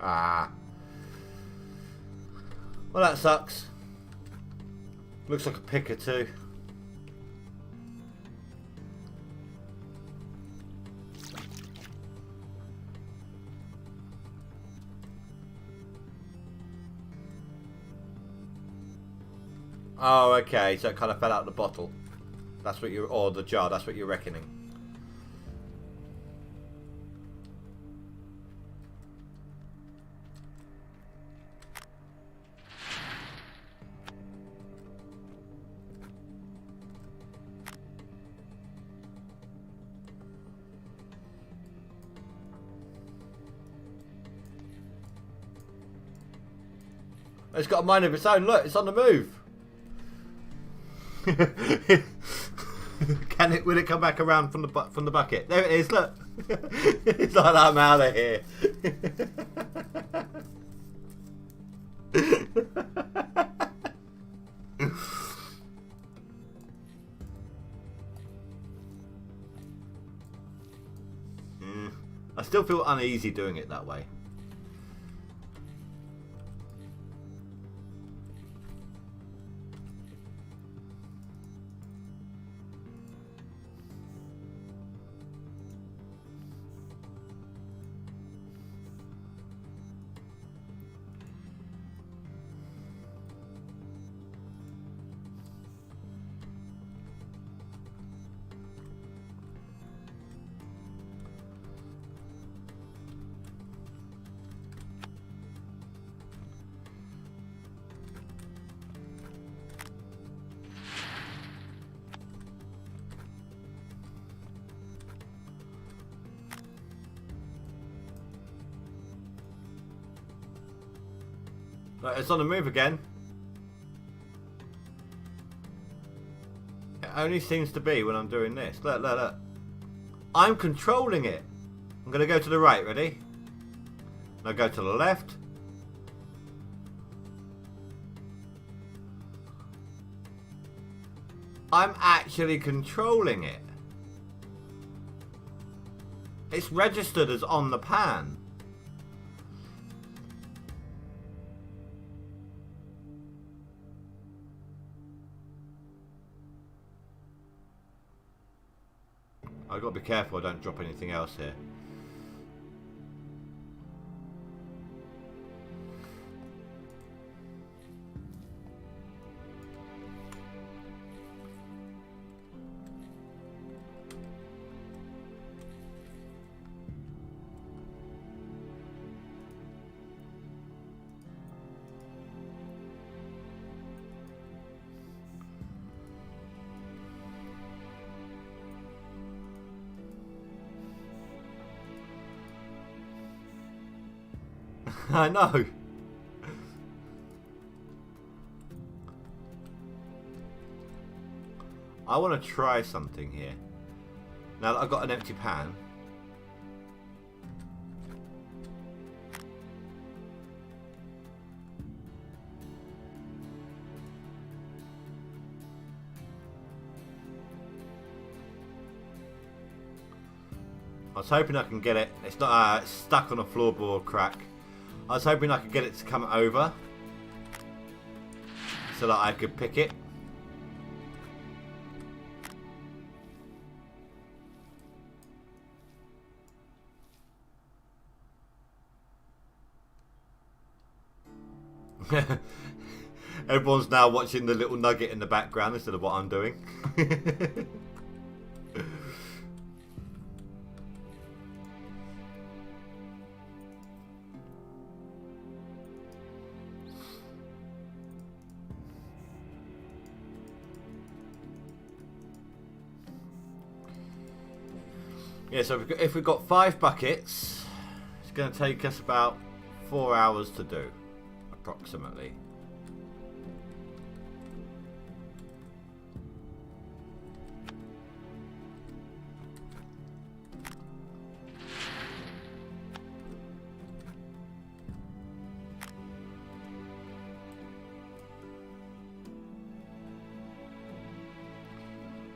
Ah. Well, that sucks. Looks like a picker too. Oh, okay. So it kind of fell out of the bottle. That's what you, or the jar. That's what you're reckoning. It's got a mind of its own. Look, it's on the move. Can it? Will it come back around from the bucket? There it is. Look, it's like I'm out of here. I still feel uneasy doing it that way. Right, it's on the move again. It only seems to be when I'm doing this. Look, look, look. I'm controlling it. I'm going to go to the right, ready? Now go to the left. I'm actually controlling it. It's registered as on the pan. I've got to be careful I don't drop anything else here. I know. I want to try something here. Now that I've got an empty pan. I was hoping I can get it. It's not it's stuck on a floorboard crack. I was hoping I could get it to come over so that I could pick it. Everyone's now watching the little nugget in the background instead of what I'm doing. Yeah, so if we've got 5 buckets, it's going to take us about 4 hours to do, approximately.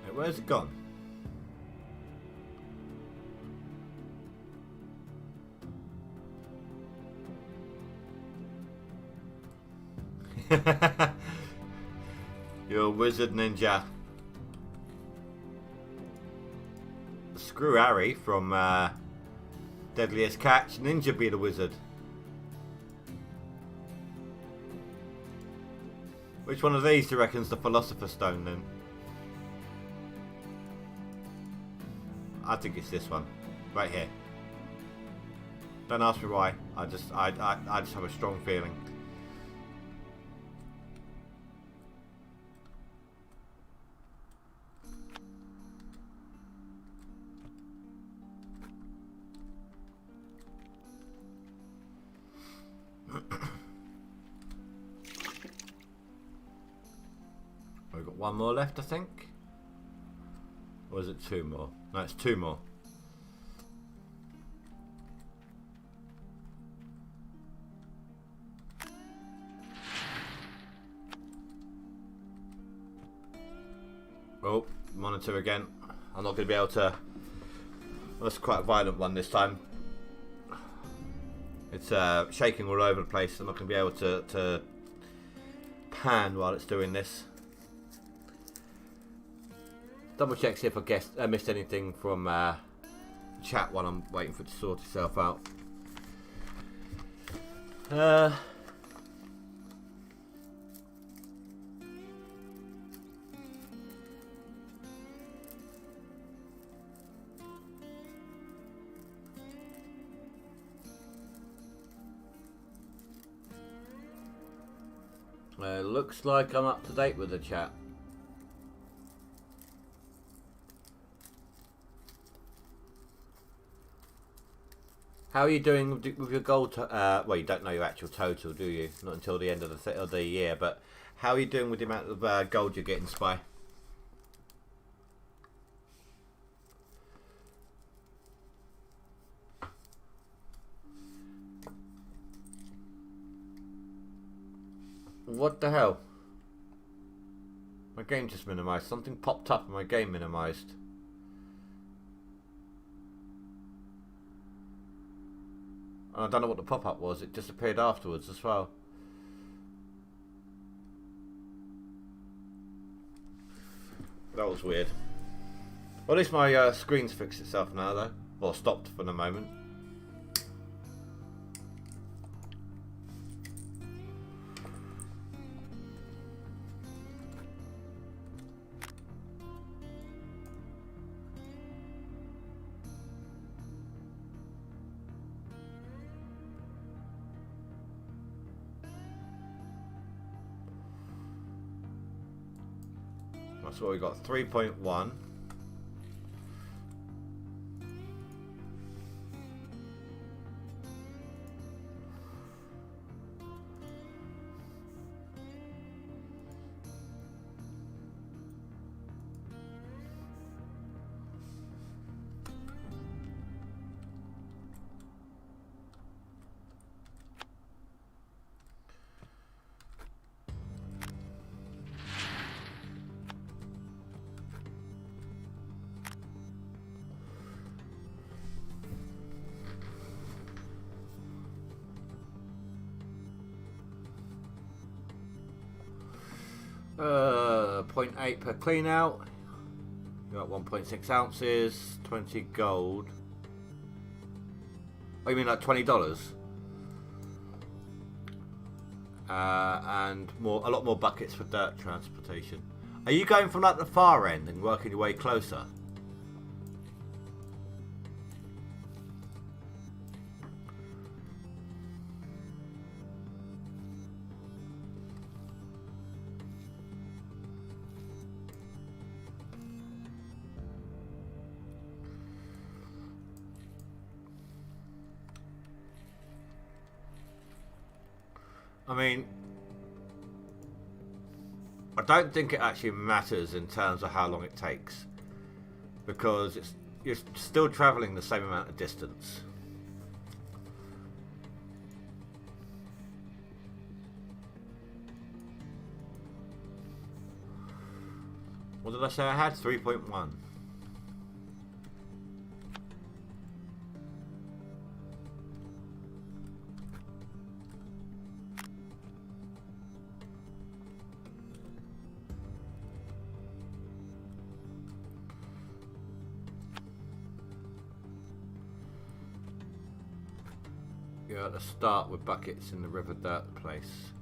Wait, where's it gone? You're a wizard ninja. Screw Harry from Deadliest Catch. Ninja be the wizard. Which one of these do you reckon's the Philosopher's Stone then? I think it's this one. Right here. Don't ask me why. I just have a strong feeling. We've got 1 more left, I think. Or is it 2 more? No, it's 2 more. Oh, monitor again. I'm not going to be able to... That's quite a violent one this time. It's shaking all over the place. I'm not going to be able to pan while it's doing this. Double check, see if I missed anything from chat while I'm waiting for it to sort itself out. Looks like I'm up to date with the chat. How are you doing with your gold? Well, you don't know your actual total, do you? Not until the end of the year. But how are you doing with the amount of gold you're getting, Spy? What the hell? My game just minimized. Something popped up and my game minimized. I don't know what the pop-up was. It disappeared afterwards as well. That was weird. Well, at least my screen's fixed itself now, though. Or stopped for the moment. So we got 3.1. Point 0.8 per clean out. You got 1.6 ounces, 20 gold. Oh, you mean like $20? And a lot more buckets for dirt transportation. Are you going from like the far end and working your way closer? I mean, I don't think it actually matters in terms of how long it takes, because you're still travelling the same amount of distance. What did I say I had? 3.1. Yeah, let's start with buckets in the river dirt place.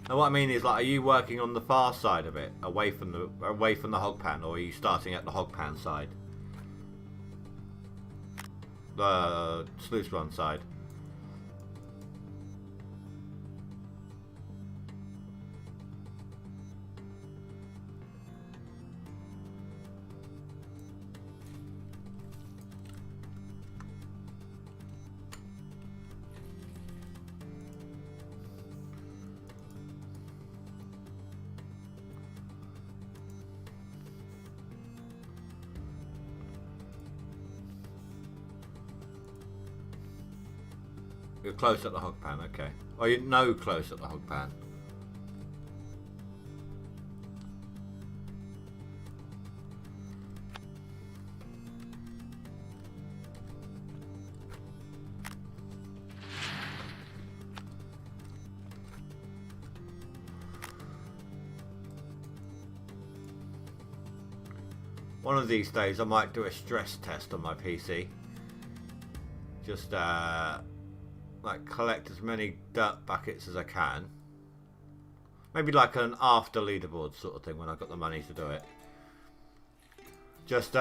And what I mean is, like, are you working on the far side of it, away from the hog pan, or are you starting at the hog pan side, the sluice run side? You're close at the hog pan, okay. Or you're no close at the hog pan. One of these days I might do a stress test on my PC. Just like collect as many dirt buckets as I can. Maybe like an after leaderboard sort of thing when I've got the money to do it. Just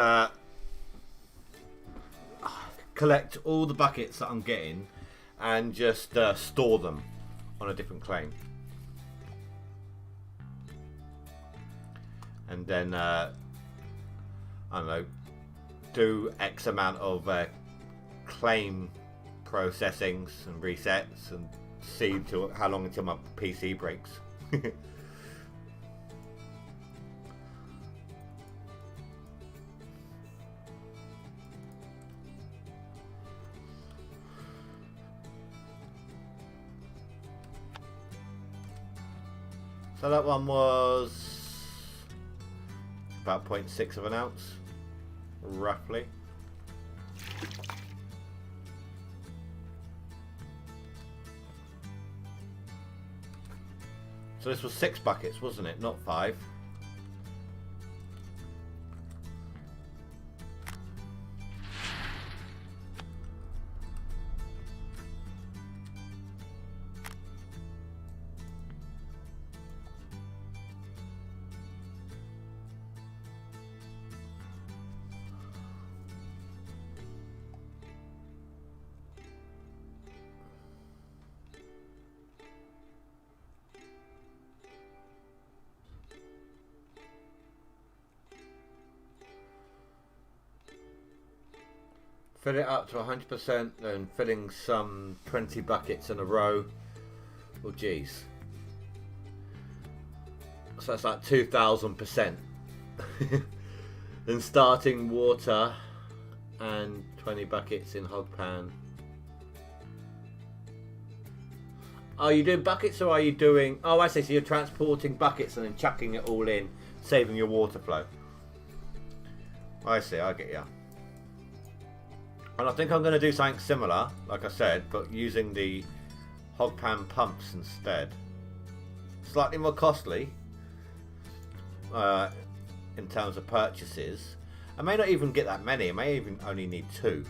collect all the buckets that I'm getting and just store them on a different claim. And then I don't know, do X amount of claim processings and resets and see how long until my PC breaks. So that one was about 0.6 of an ounce, roughly. So this was 6 buckets, wasn't it? Not 5. Fill it up to 100%, then filling some 20 buckets in a row. Oh geez. So that's like 2,000%. Then starting water and 20 buckets in hog pan. Are you doing buckets or are you doing... Oh, I see. So you're transporting buckets and then chucking it all in, saving your water flow. I see. I get you. And I think I'm going to do something similar, like I said, but using the hog pan pumps instead. slightly more costly in terms of purchases. I may not even get that many. I may even only need 2.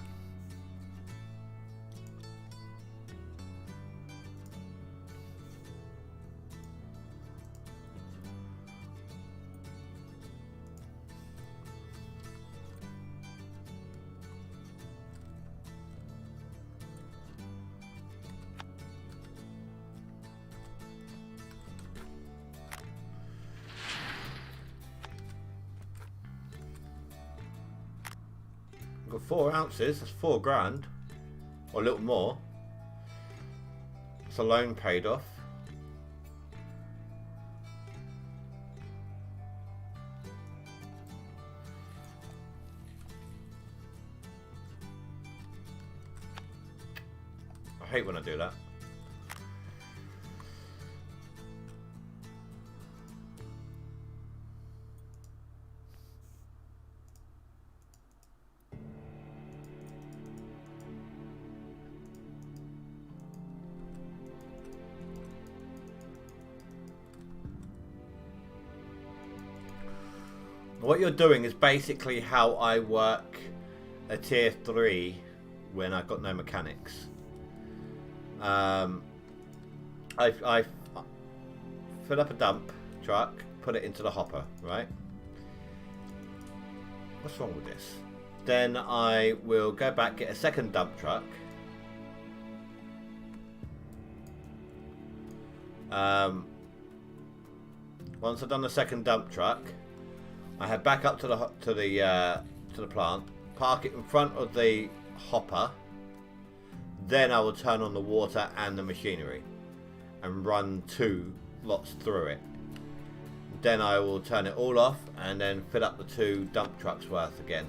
Got 4 ounces, that's 4 grand, or a little more. It's a loan paid off. I hate when I do that. What you're doing is basically how I work a tier 3 when I've got no mechanics. I fill up a dump truck, put it into the hopper, right? What's wrong with this? Then I will go back, get a second dump truck. Once I've done the second dump truck, I head back up to the plant, park it in front of the hopper. Then I will turn on the water and the machinery and run 2 lots through it. Then I will turn it all off and then fill up the 2 dump trucks worth again.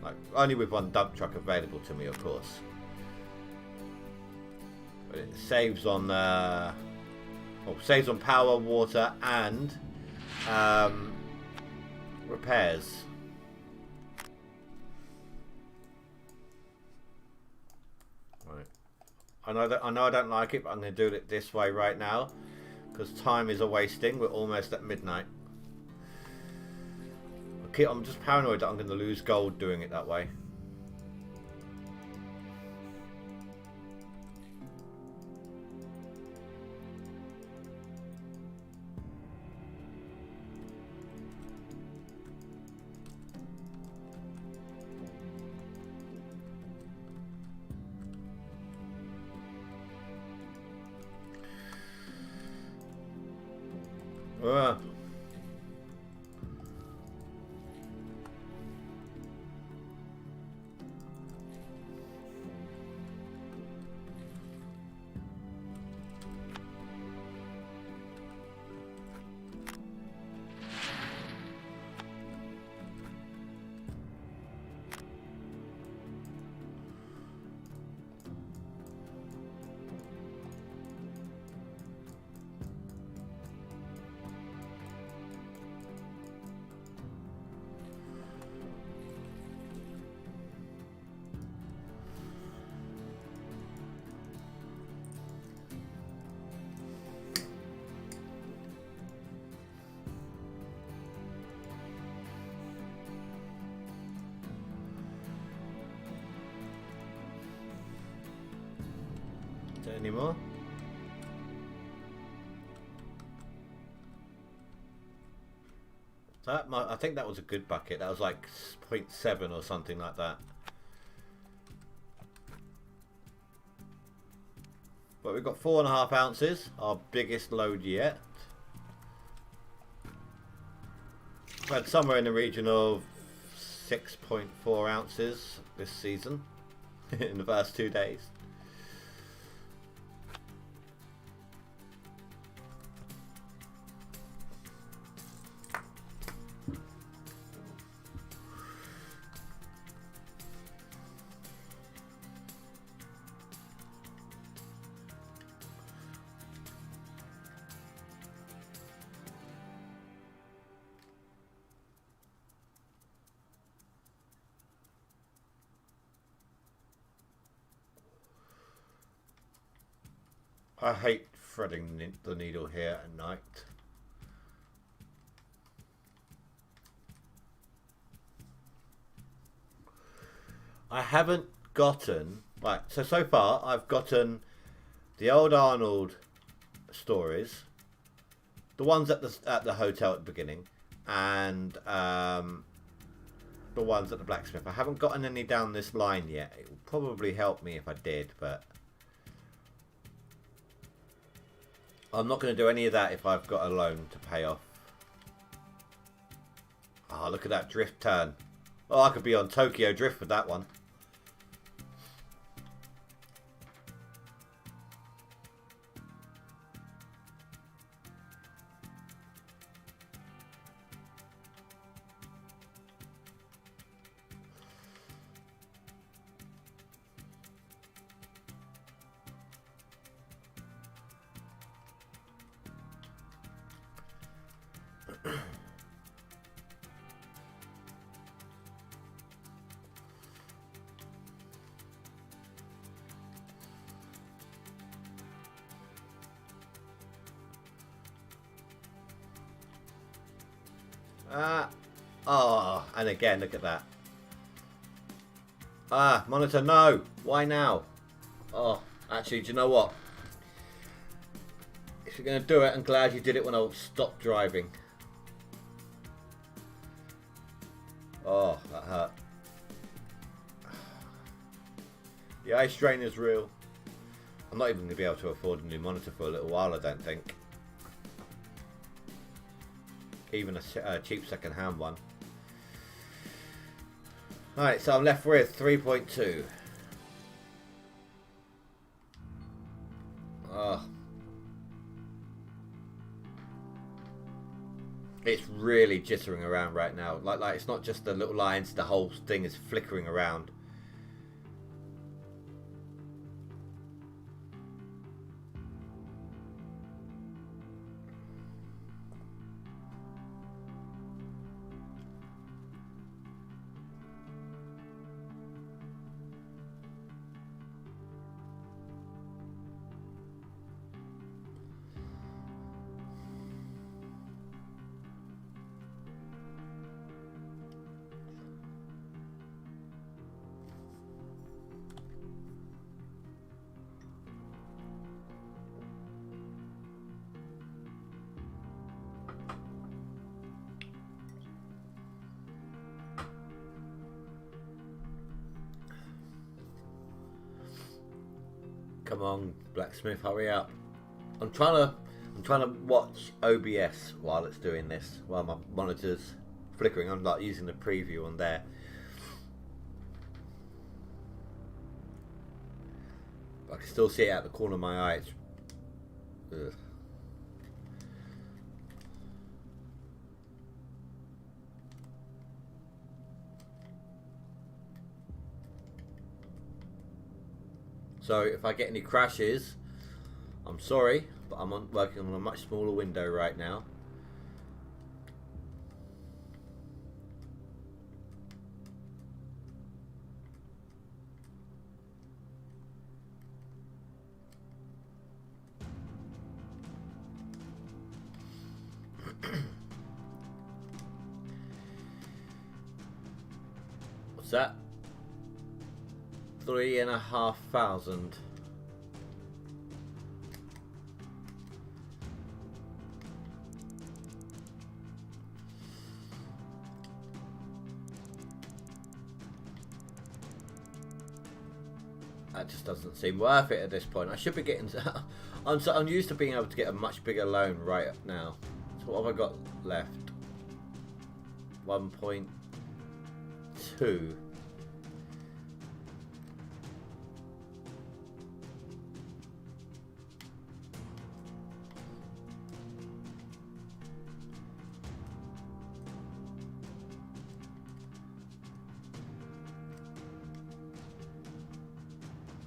Like, only with 1 dump truck available to me, of course. But it saves on saves on power, water, and repairs. Right. I know I don't like it, but I'm going to do it this way right now because time is a wasting. We're almost at midnight. Okay, I'm just paranoid that I'm going to lose gold doing it that way. Anymore? So I think that was a good bucket. That was like 0.7 or something like that. But we've got 4.5 ounces, our biggest load yet. We've had somewhere in the region of 6.4 ounces this season in the first 2 days. I hate threading the needle here at night. I haven't gotten, right, so far I've gotten the old Arnold stories, the ones at the hotel at the beginning, and the ones at the blacksmith. I haven't gotten any down this line yet. It would probably help me if I did, but I'm not going to do any of that if I've got a loan to pay off. Oh, look at that drift turn. Oh, I could be on Tokyo Drift with that one. Oh, and again, look at that. Monitor, no. Why now? Oh, actually, do you know what? If you're going to do it, I'm glad you did it when I stopped driving. Oh, that hurt. The eye strain is real. I'm not even going to be able to afford a new monitor for a little while, I don't think. Even a cheap second-hand one. Alright, so I'm left with 3.2. Oh. It's really jittering around right now. Like it's not just the little lines, the whole thing is flickering around. Come on, blacksmith, hurry up. I'm trying to watch OBS while it's doing this, while my monitor's flickering. I'm like using the preview on there. I can still see it out the corner of my eye. It's, ugh. So if I get any crashes, I'm sorry, but I'm working on a much smaller window right now. What's that? 3,500. That just doesn't seem worth it at this point. I should be getting. I'm used to being able to get a much bigger loan right now. So what have I got left? 1.2.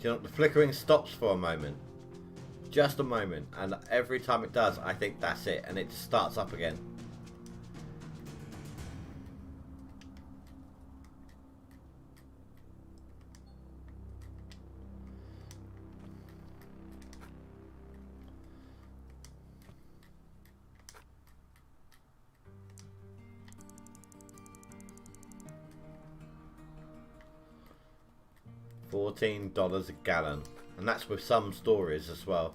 You know, the flickering stops for a moment, just a moment, and every time it does, I think that's it, and it just starts up again. $14 a gallon. And that's with some stories as well.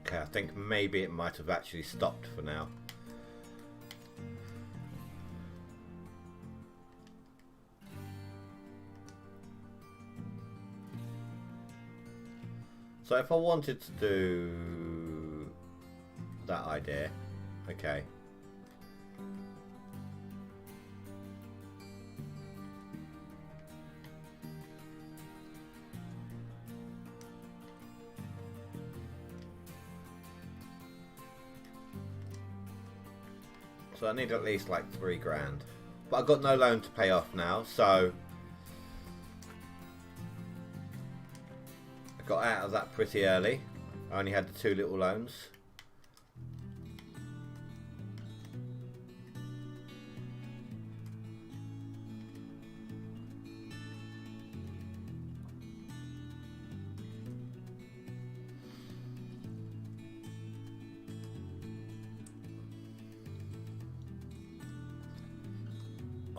Okay, I think maybe it might have actually stopped for now. So if I wanted to do that idea, okay. So I need at least like $3 grand. But I've got no loan to pay off now, so I got out of that pretty early. I only had the 2 little loans.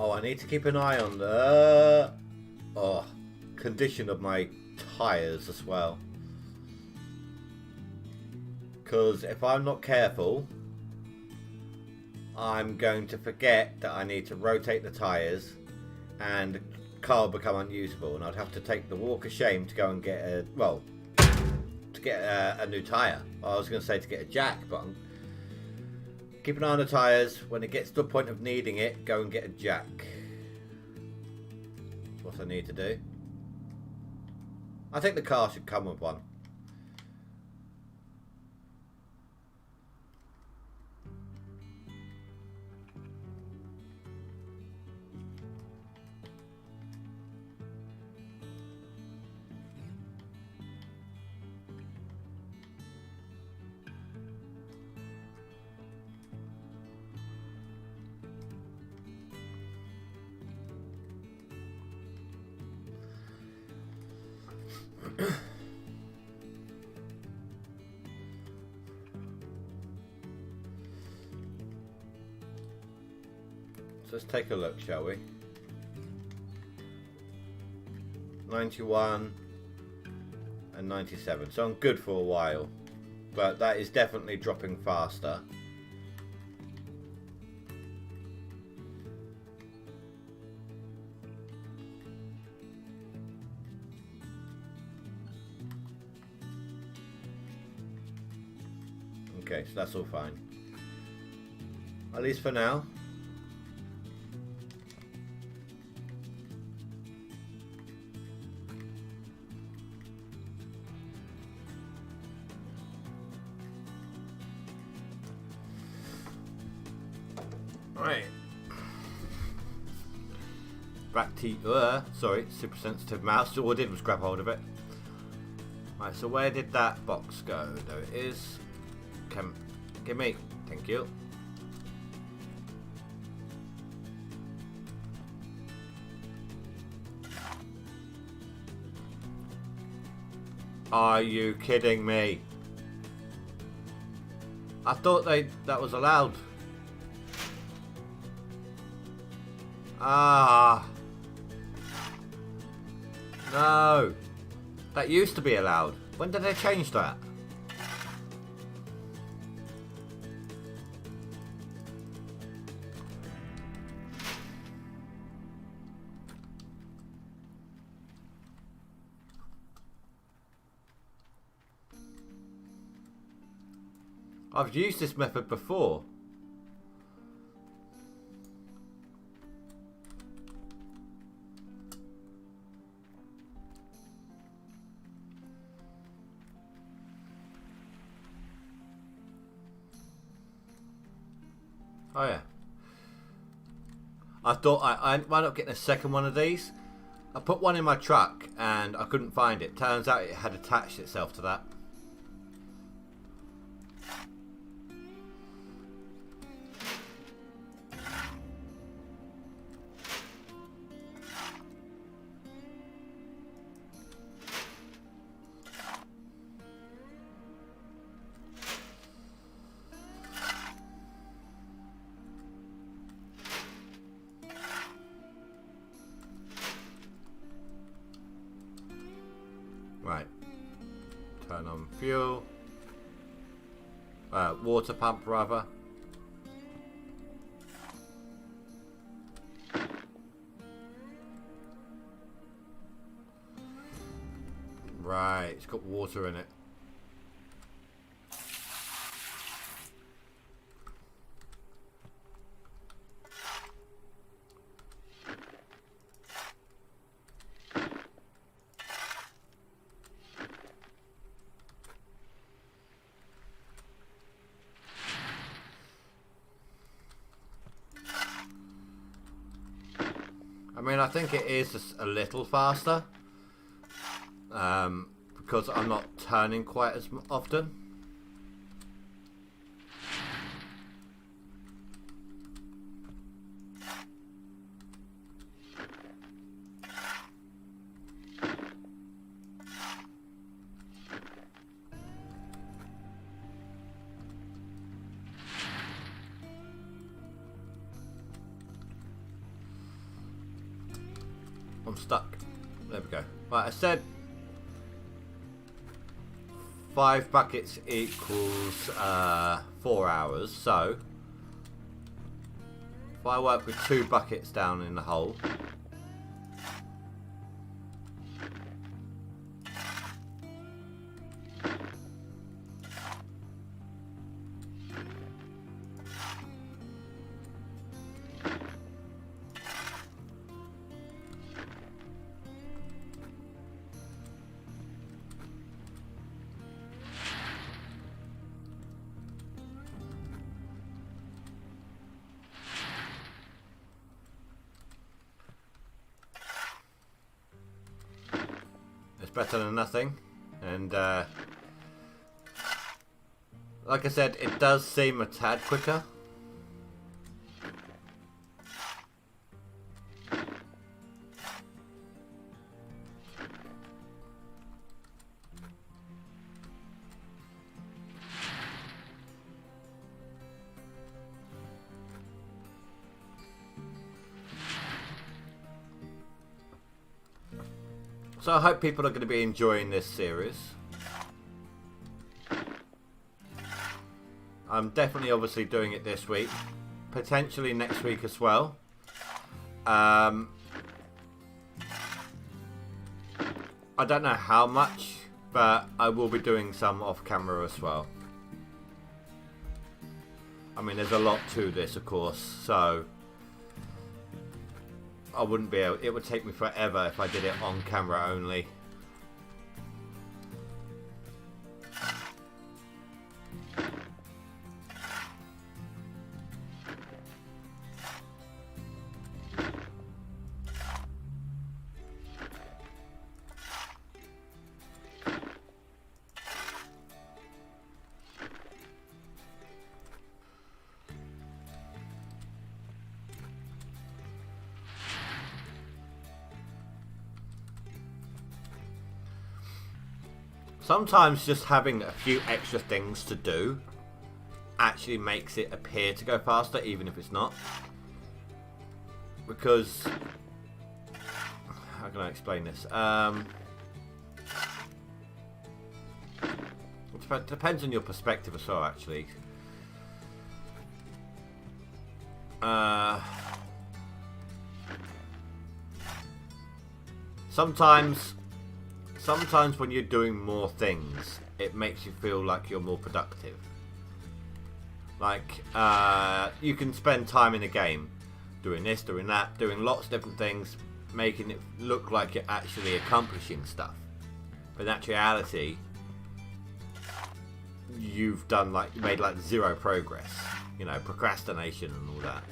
Oh, I need to keep an eye on the condition of my tyres as well. Because if I'm not careful, I'm going to forget that I need to rotate the tyres and the car will become unusable, and I'd have to take the walk of shame to go and get a, well, to get a new tyre. I was going to say to get a jack, but keep an eye on the tyres. When it gets to a point of needing it, go and get a jack. That's what I need to do. I think the car should come with one. So let's take a look, shall we? 91 and 97. So I'm good for a while, but that is definitely dropping faster. Okay, so that's all fine. At least for now. Right. Back to sorry, super sensitive mouse. All I did was grab hold of it. Right, so where did that box go? There it is. Come, give me. Thank you. Are you kidding me? I thought that was allowed. Ah. No. That used to be allowed. When did they change that? I've used this method before. Oh yeah. I thought I wound up getting a second one of these. I put one in my truck and I couldn't find it. Turns out it had attached itself to that. Right. Turn on fuel. Water pump, rather. Right, it's got water in it. I mean, I think it is just a little faster. Because I'm not turning quite as often. I'm stuck. There we go. Right, I said 5 buckets equals 4 hours, so if I work with 2 buckets down in the hole, better than nothing. And like I said, it does seem a tad quicker. So I hope people are going to be enjoying this series. I'm definitely obviously doing it this week. Potentially next week as well. I don't know how much, but I will be doing some off camera as well. I mean, there's a lot to this, of course, so I wouldn't be able, it would take me forever if I did it on camera only. Sometimes just having a few extra things to do actually makes it appear to go faster, even if it's not. Because, how can I explain this? It depends on your perspective as well, actually. Sometimes when you're doing more things, it makes you feel like you're more productive. Like, you can spend time in a game doing this, doing that, doing lots of different things, making it look like you're actually accomplishing stuff. But in actuality, you've done made zero progress. You know, procrastination and all that.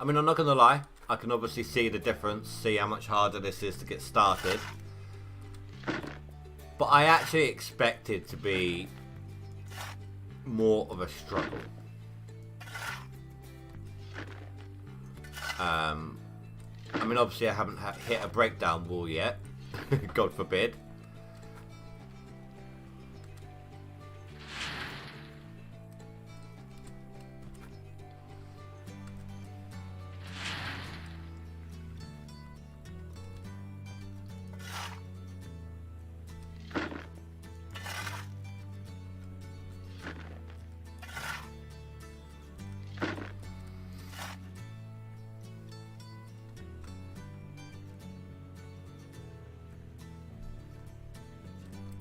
I mean, I'm not going to lie, I can obviously see the difference, see how much harder this is to get started. But I actually expect it to be more of a struggle. I mean, obviously I haven't hit a breakdown wall yet. God forbid.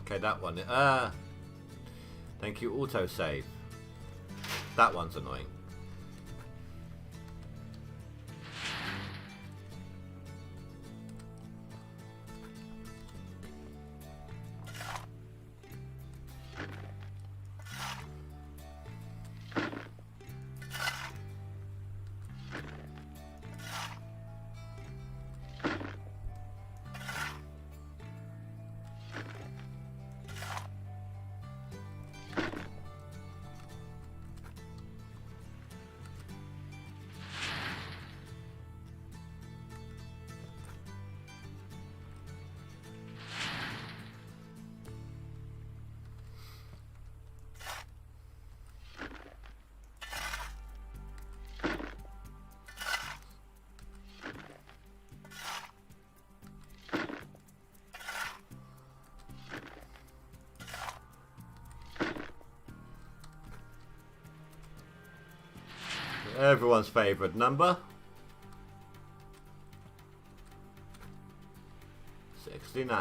Okay, that one. Thank you, autosave. That one's annoying. Everyone's favourite number. 69.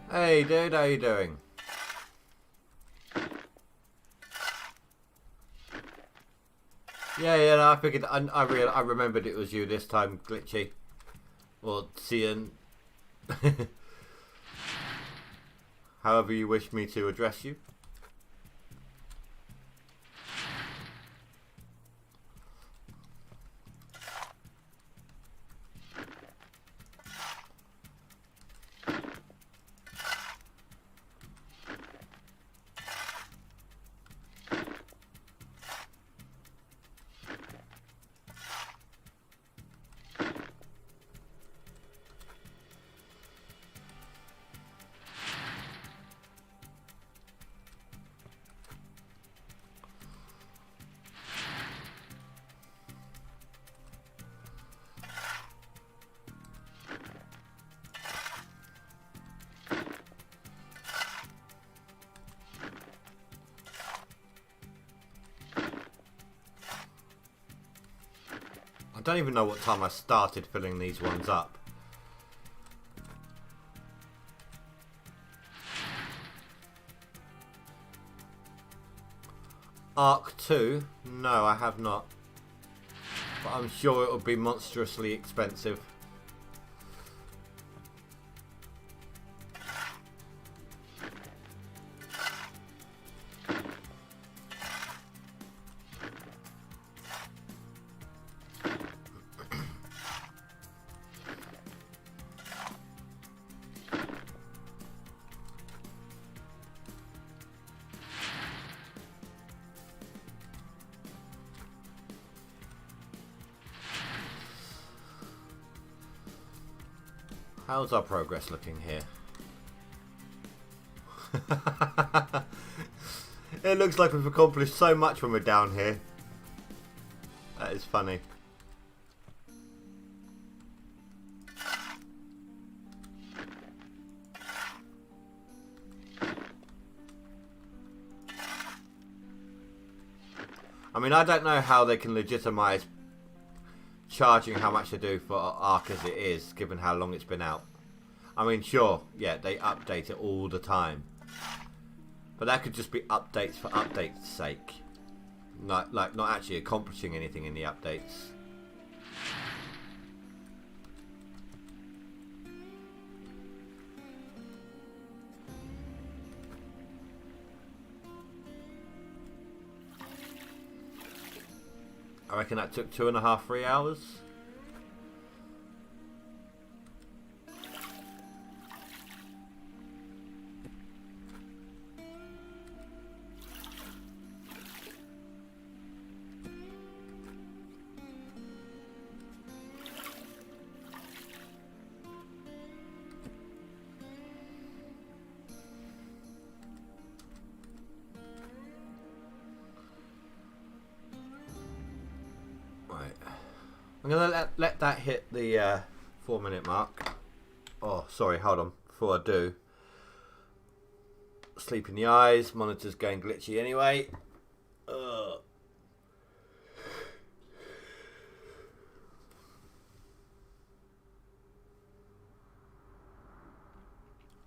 Hey dude, how you doing? Yeah, no, I figured. I remembered it was you this time, Glitchy, or Cian. However you wish me to address you. I don't even know what time I started filling these ones up. Arc 2? No, I have not. But I'm sure it will be monstrously expensive. How's our progress looking here? It looks like we've accomplished so much when we're down here. That is funny. I mean, I don't know how they can legitimize charging how much they do for Ark as it is, given how long it's been out. I mean, sure, yeah, they update it all the time, but that could just be updates for updates' sake, not actually accomplishing anything in the updates. reckon that took 2.5, 3 hours. I'm going to let that hit the 4-minute mark. Oh, sorry, hold on. Before I do. Sleep in the eyes. Monitor's going glitchy anyway.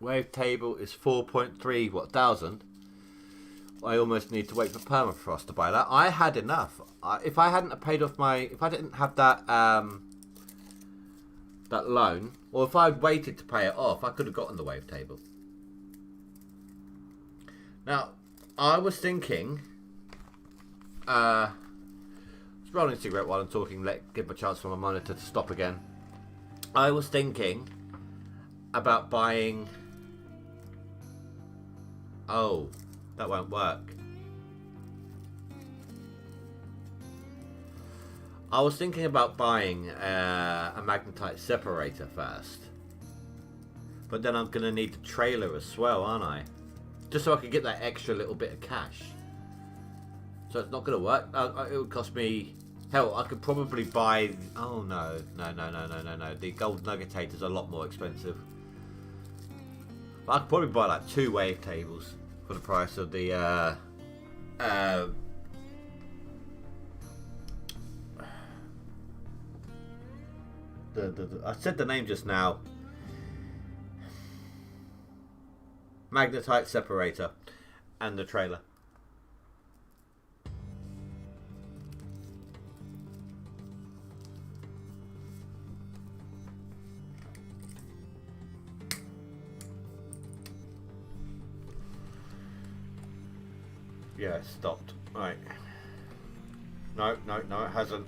Wavetable is 4.3, what, thousand? I almost need to wait for permafrost to buy that. I had enough. If I hadn't paid off if I didn't have that that loan, or if I'd waited to pay it off, I could have gotten the wavetable. Now, I was thinking, rolling a cigarette while I'm talking. Give a chance for my monitor to stop again. I was thinking about buying. Oh. That won't work. I was thinking about buying a magnetite separator first. But then I'm going to need the trailer as well, aren't I? Just so I can get that extra little bit of cash. So it's not going to work. It would cost me... Hell, I could probably buy... Oh, no. No. The gold nuggetator is a lot more expensive. But I could probably buy like 2 wavetables for the price of the I said the name just now. Magnetite separator and the trailer. Yeah, it stopped. Right. No, it hasn't.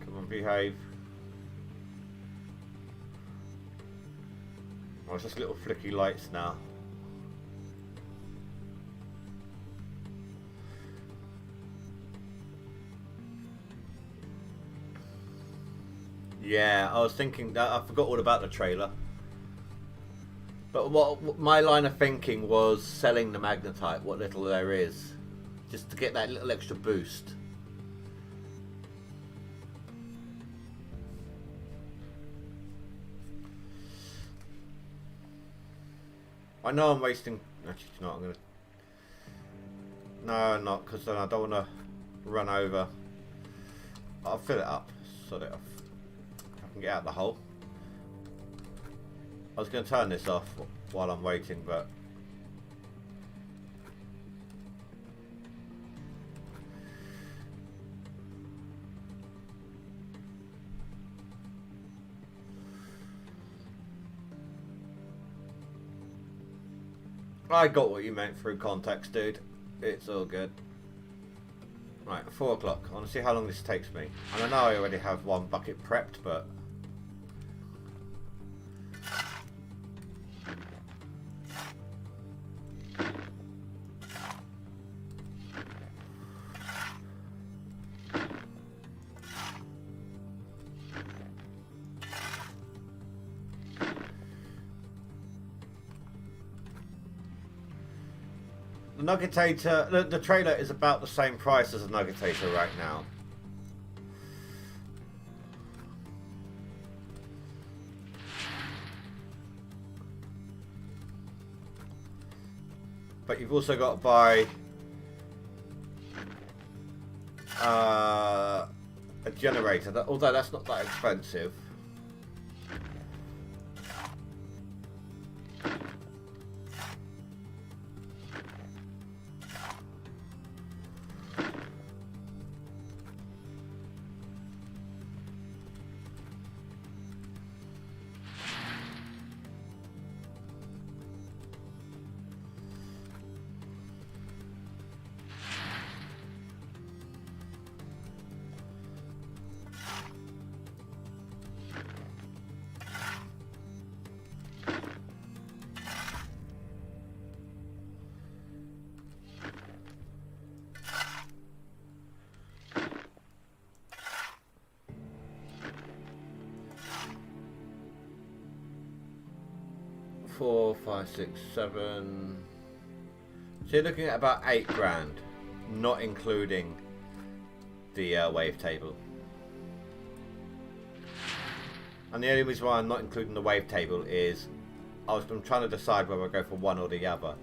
Come on, behave. Oh, it's just little flicky lights now. Yeah, I was thinking that I forgot all about the trailer. But what my line of thinking was selling the magnetite, what little there is, just to get that little extra boost. I know I'm wasting. Actually, you know what, I'm gonna. No, I'm not, because then I don't want to run over. I'll fill it up so that I can get out the hole. I was going to turn this off while I'm waiting, but I got what you meant through context, dude. It's all good. Right, 4 o'clock. I want to see how long this takes me. And I know I already have 1 bucket prepped, but the nuggetator, the trailer is about the same price as a nuggetator right now. But you've also got to buy a generator, although that's not that expensive. 4, 5, 6, 7. So you're looking at about 8 grand, not including the wavetable. And the only reason why I'm not including the wavetable is I'm trying to decide whether I go for one or the other.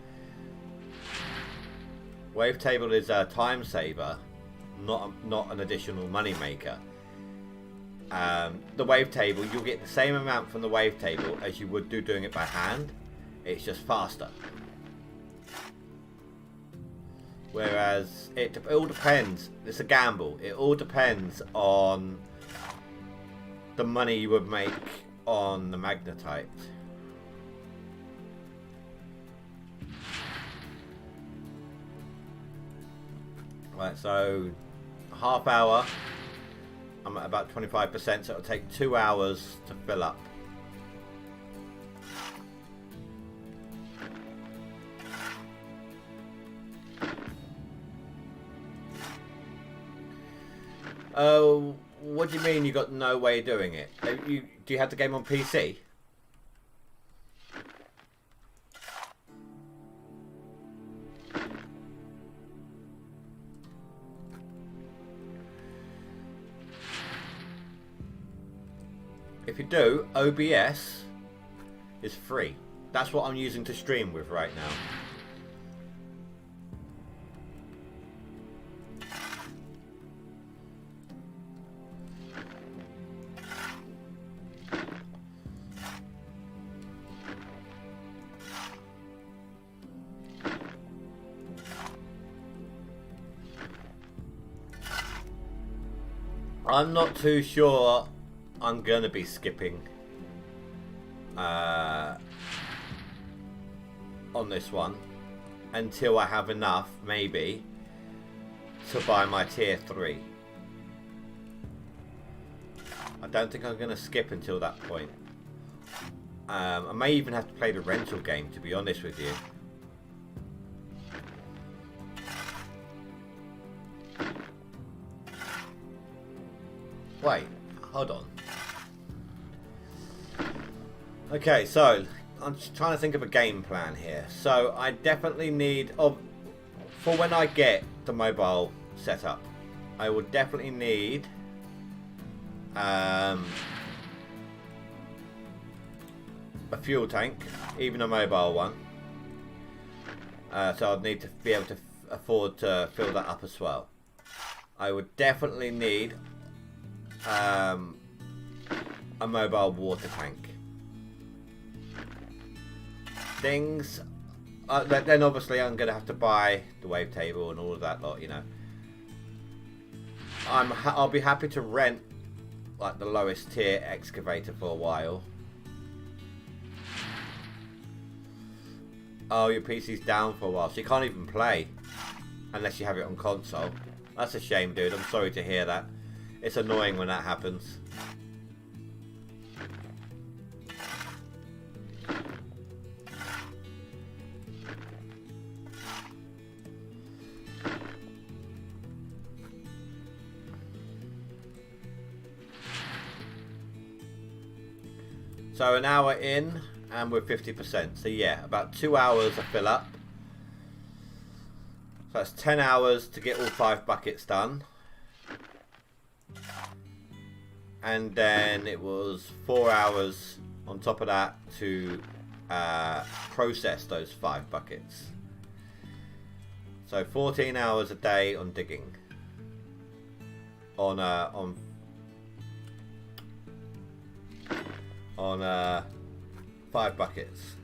Wavetable is a time saver, not an additional money maker. The wavetable, you'll get the same amount from the wavetable as you would do doing it by hand. It's just faster. Whereas it all depends. It's a gamble. It all depends on the money you would make on the magnetite. Right, so half hour. I'm at about 25%, so it'll take 2 hours to fill up. Oh, what do you mean you got no way of doing it? Do you have the game on PC? If you do, OBS is free. That's what I'm using to stream with right now. I'm not too sure I'm gonna be skipping on this one until I have enough, maybe, to buy my tier 3. I don't think I'm gonna skip until that point. I may even have to play the rental game, to be honest with you. Wait, hold on. Okay, so I'm just trying to think of a game plan here. So I definitely need, for when I get the mobile set up, I will definitely need a fuel tank, even a mobile one. So I'd need to be able to afford to fill that up as well. I would definitely need a mobile water tank. Things, then obviously I'm going to have to buy the wavetable and all of that lot, you know. I'll be happy to rent like the lowest tier excavator for a while. Oh, your PC's down for a while, so you can't even play unless you have it on console. That's a shame, dude. I'm sorry to hear that. It's annoying when that happens. So an hour in and we're 50%. So yeah, about 2 hours to fill up. So that's 10 hours to get all 5 buckets done. And then it was 4 hours on top of that to process those 5 buckets. So 14 hours a day on digging. On 5 buckets.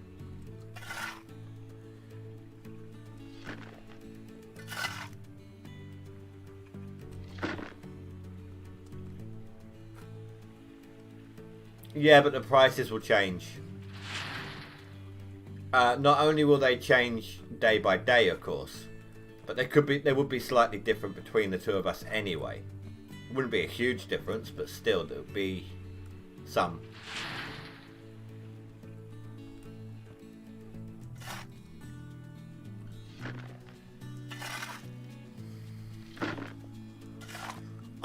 Yeah, but the prices will change. Not only will they change day by day, of course, but they would be slightly different between the two of us anyway. It wouldn't be a huge difference, but still there would be some.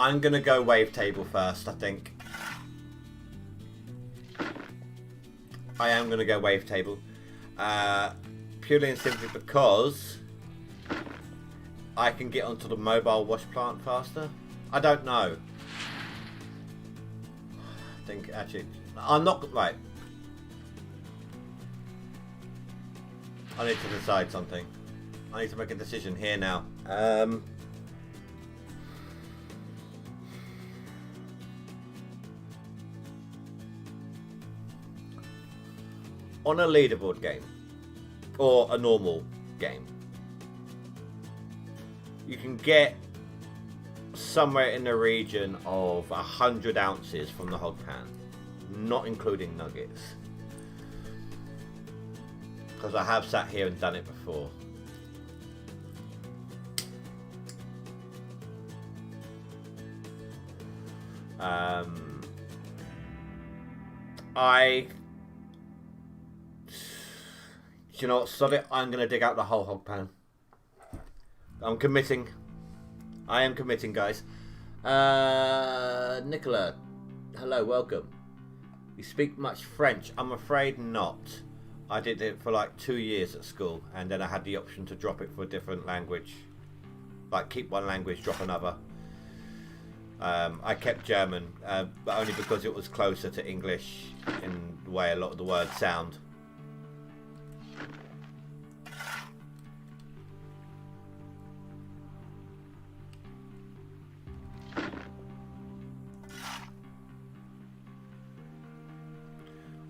I'm gonna go wavetable first, I think. I am gonna go wavetable. Purely and simply because I can get onto the mobile wash plant faster. I don't know. I think actually I'm not right. I need to decide something. I need to make a decision here now. On a leaderboard game or a normal game, you can get somewhere in the region of 100 ounces from the hog pan, not including nuggets, because I have sat here and done it before. Do you know what, sod it, I'm going to dig out the whole hog pan. I'm committing. I am committing, guys. Nicola, hello, welcome. You speak much French? I'm afraid not. I did it for like 2 years at school, and then I had the option to drop it for a different language. Like, keep one language, drop another. I kept German, but only because it was closer to English in the way a lot of the words sound.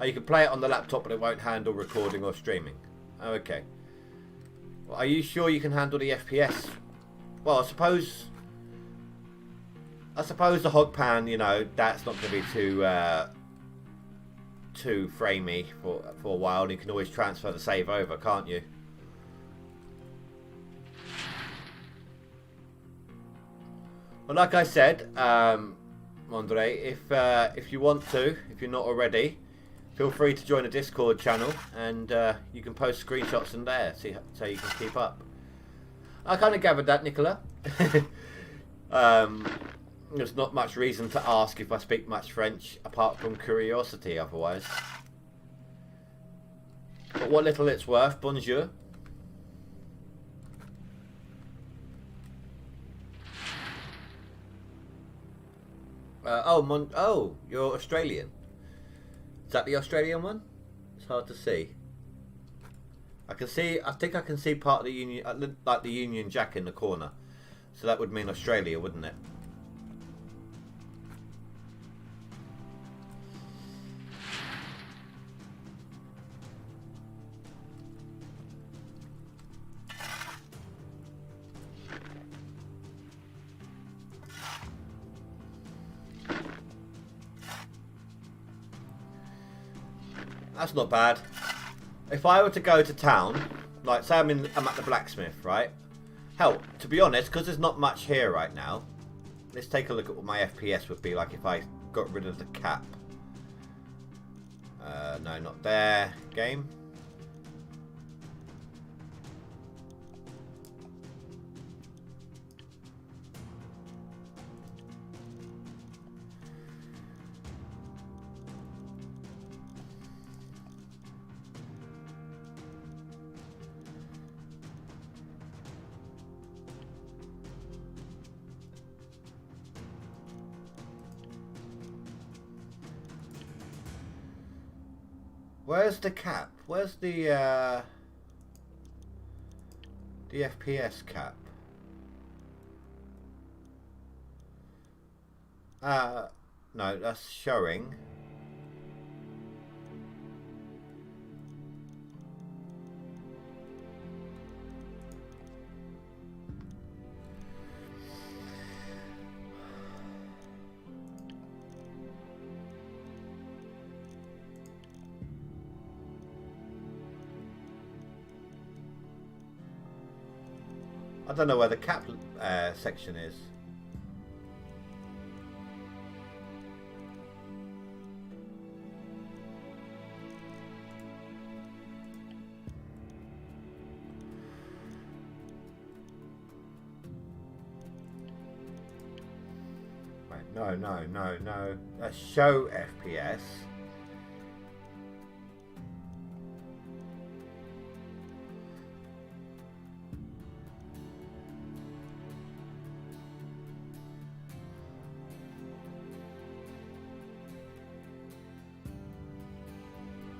Oh, you can play it on the laptop, but it won't handle recording or streaming. Oh, okay. Well, are you sure you can handle the FPS? Well, I suppose the hog pan, you know, that's not going to be too framey for a while. And you can always transfer the save over, can't you? Well, like I said, Andre, if you want to, if you're not already, feel free to join the Discord channel, and you can post screenshots in there, so you can keep up. I kind of gathered that, Nicola. There's not much reason to ask if I speak much French, apart from curiosity otherwise. But what little it's worth, bonjour. Oh, you're Australian. Is that the Australian one? It's hard to see. I think I can see part of the Union, like the Union Jack in the corner. So that would mean Australia, wouldn't it? That's not bad. If I were to go to town, like say I'm at the blacksmith, right? Hell, to be honest, because there's not much here right now, let's take a look at what my FPS would be like if I got rid of the cap. No, not there. Game. Where's the cap? Where's the FPS cap? No, that's showing. I don't know where the cap section is. Right, no. That's show FPS.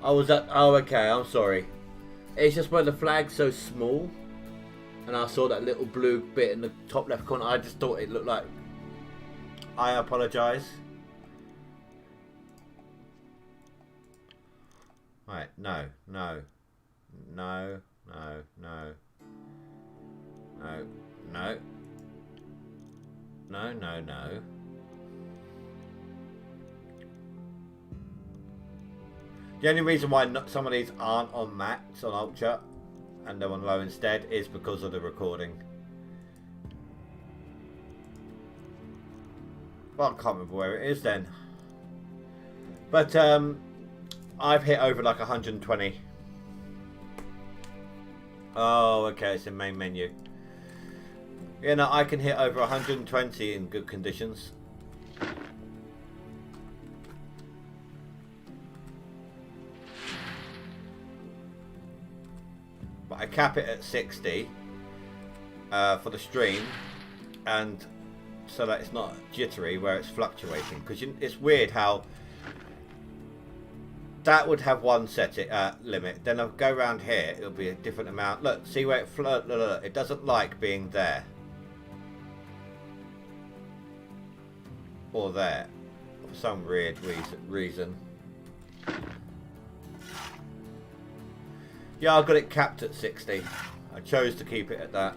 I was at. Oh, okay. I'm sorry. It's just where the flag's so small, and I saw that little blue bit in the top left corner. I just thought it looked like. I apologise. Right. No. No. No. No. No. No. No. No. No. No. The only reason why some of these aren't on max on ultra and they're on low instead is because of the recording. Well, I can't remember where it is then. But I've hit over like 120. Oh, okay, it's in main menu. You know, I can hit over 120 in good conditions. I cap it at 60 for the stream, and so that it's not jittery where it's fluctuating, because it's weird how that would have one set limit, then I'll go around here, it'll be a different amount. Look, see where it look, it doesn't like being there or there for some weird reason. Yeah, I've got it capped at 60. I chose to keep it at that.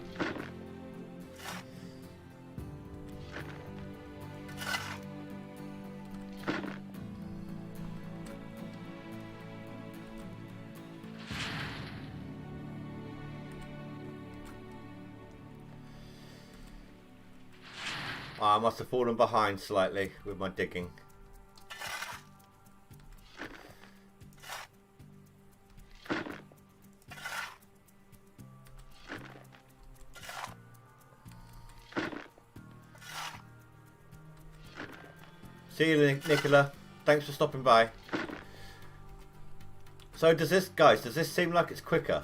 Oh, I must have fallen behind slightly with my digging. See you, Nicola. Thanks for stopping by. So does this, guys, does this seem like it's quicker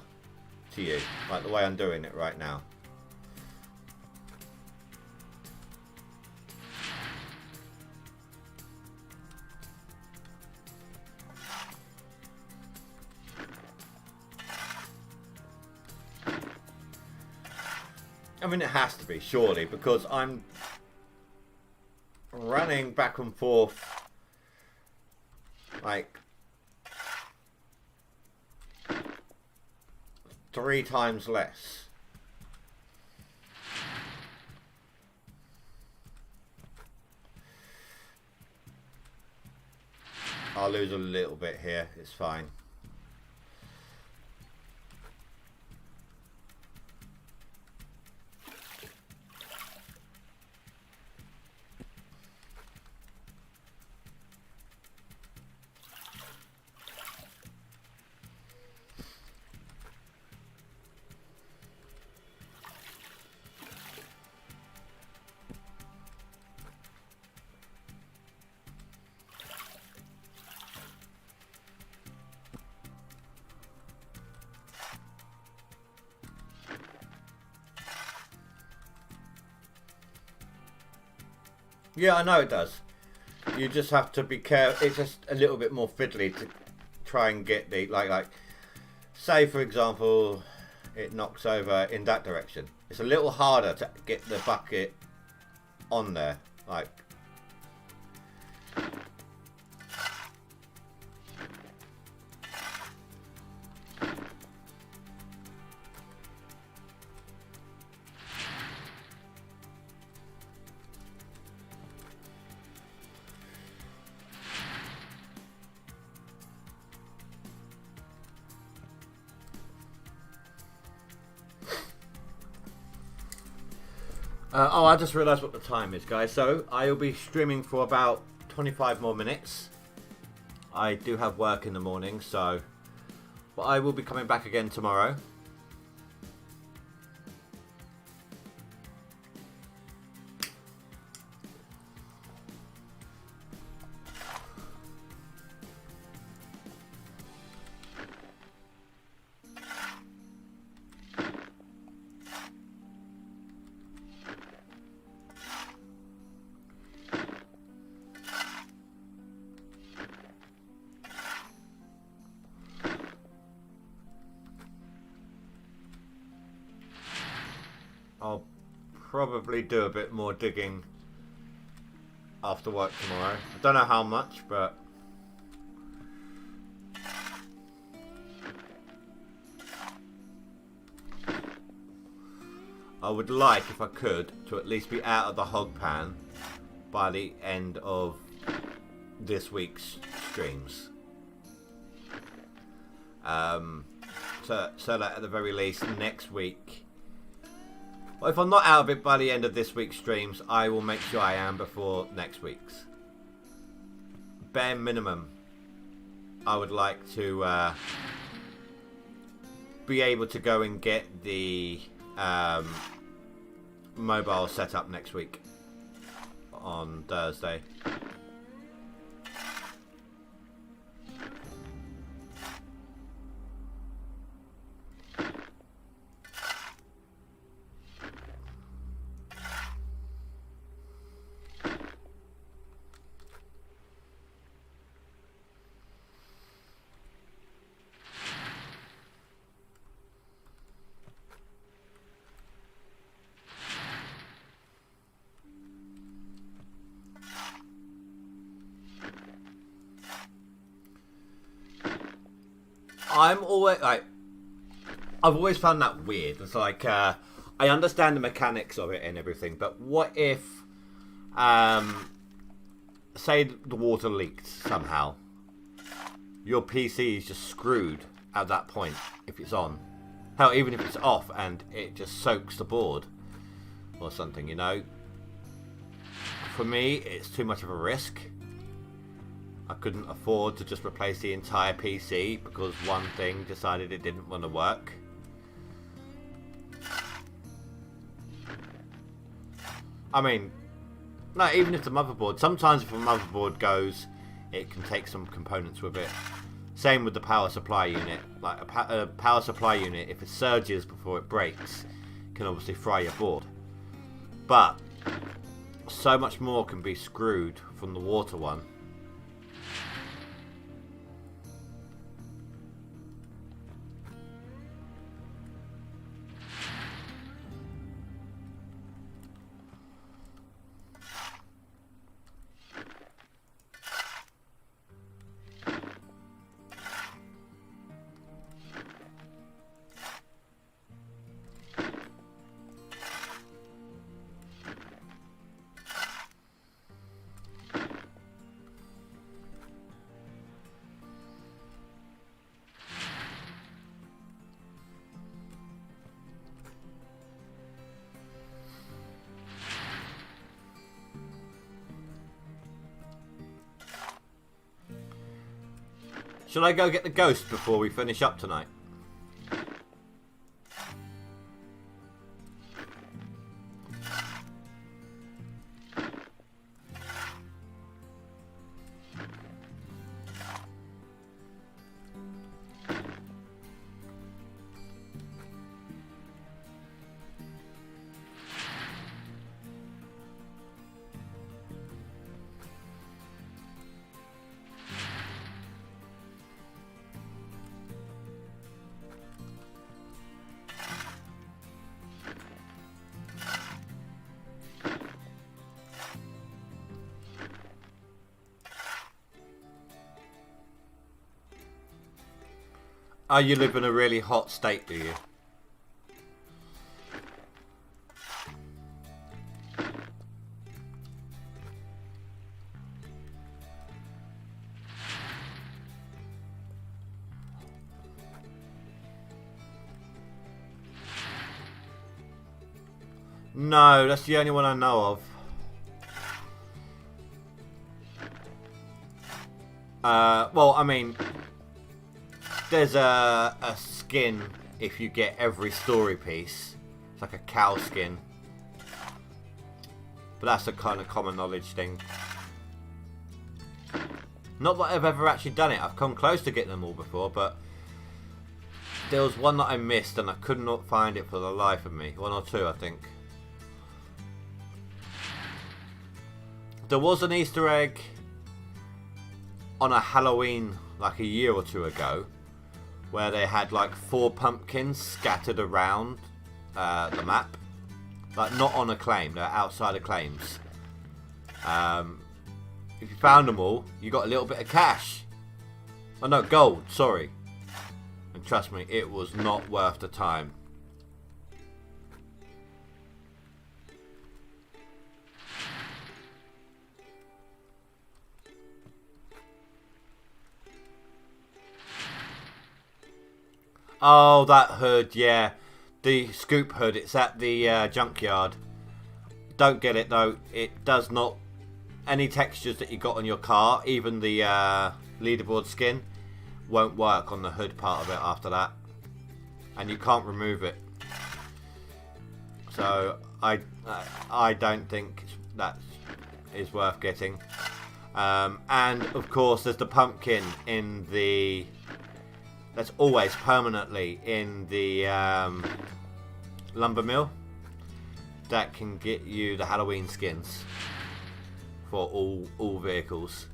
to you? Like the way I'm doing it right now? I mean, it has to be, surely, because I'm running back and forth like 3 times less. I'll lose a little bit here, it's fine. Yeah, I know it does. You just have to be careful. It's just a little bit more fiddly to try and get the, like, say for example, it knocks over in that direction. It's a little harder to get the bucket on there, like. Oh, I just realised what the time is, guys. So I'll be streaming for about 25 more minutes. I do have work in the morning, so... But I will be coming back again tomorrow. I'll probably do a bit more digging after work tomorrow. I don't know how much, but I would like, if I could, to at least be out of the hog pan by the end of this week's streams. So that at the very least next week, well, if I'm not out of it by the end of this week's streams, I will make sure I am before next week's. Bare minimum, I would like to be able to go and get the mobile set up next week on Thursday. I'm always like, I've always found that weird. It's like, I understand the mechanics of it and everything, but what if, say the water leaked somehow? Your PC is just screwed at that point if it's on. Hell, even if it's off and it just soaks the board or something, you know? For me, it's too much of a risk. I couldn't afford to just replace the entire PC because one thing decided it didn't want to work. I mean, no, even if the motherboard, sometimes if a motherboard goes, it can take some components with it. Same with the power supply unit. Like a power supply unit, if it surges before it breaks, can obviously fry your board. But so much more can be screwed from the water one. Shall I go get the ghost before we finish up tonight? Oh, you live in a really hot state, do you? No, that's the only one I know of. Well, I mean, there's a skin if you get every story piece. It's like a cow skin. But that's a kind of common knowledge thing. Not that I've ever actually done it. I've come close to getting them all before, but there was one that I missed and I could not find it for the life of me. One or two, I think. There was an Easter egg on a Halloween like a year or two ago where they had like 4 pumpkins scattered around the map, like not on a claim, they're outside of claims. If you found them all, you got a little bit of cash. Oh no, gold, sorry. And trust me, it was not worth the time. Oh, that hood, yeah. The scoop hood, it's at the junkyard. Don't get it though, it does not... Any textures that you got on your car, even the leaderboard skin, won't work on the hood part of it after that. And you can't remove it. So, I don't think that is worth getting. And, of course, there's the pumpkin in the... That's always permanently in the lumber mill. That can get you the Halloween skins for all vehicles.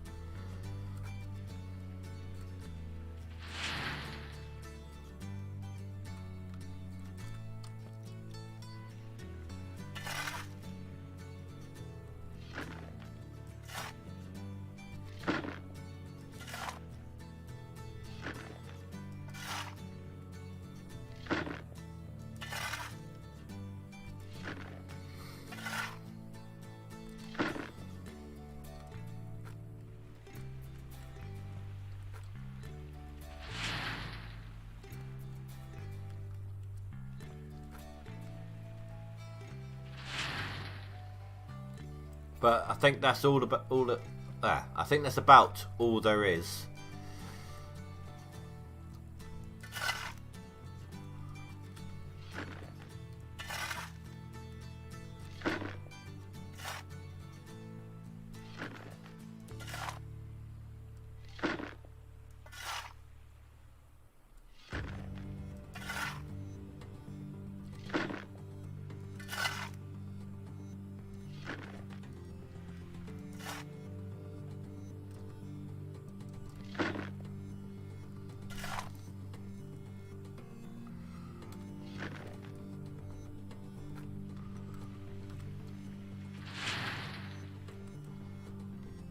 But I think that's I think that's about all there is.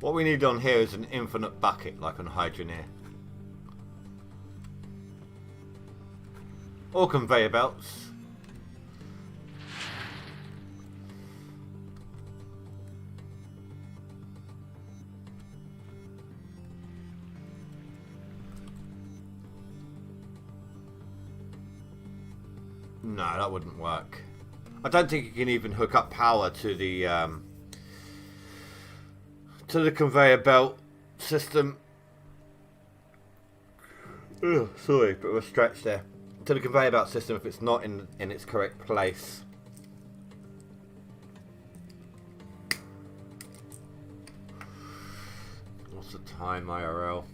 What we need on here is an infinite bucket, like on Hydroneer. Or conveyor belts. No, that wouldn't work. I don't think you can even hook up power to the conveyor belt system. Ugh, sorry, bit of a stretch there. To the conveyor belt system if it's not in its correct place. What's the time, IRL?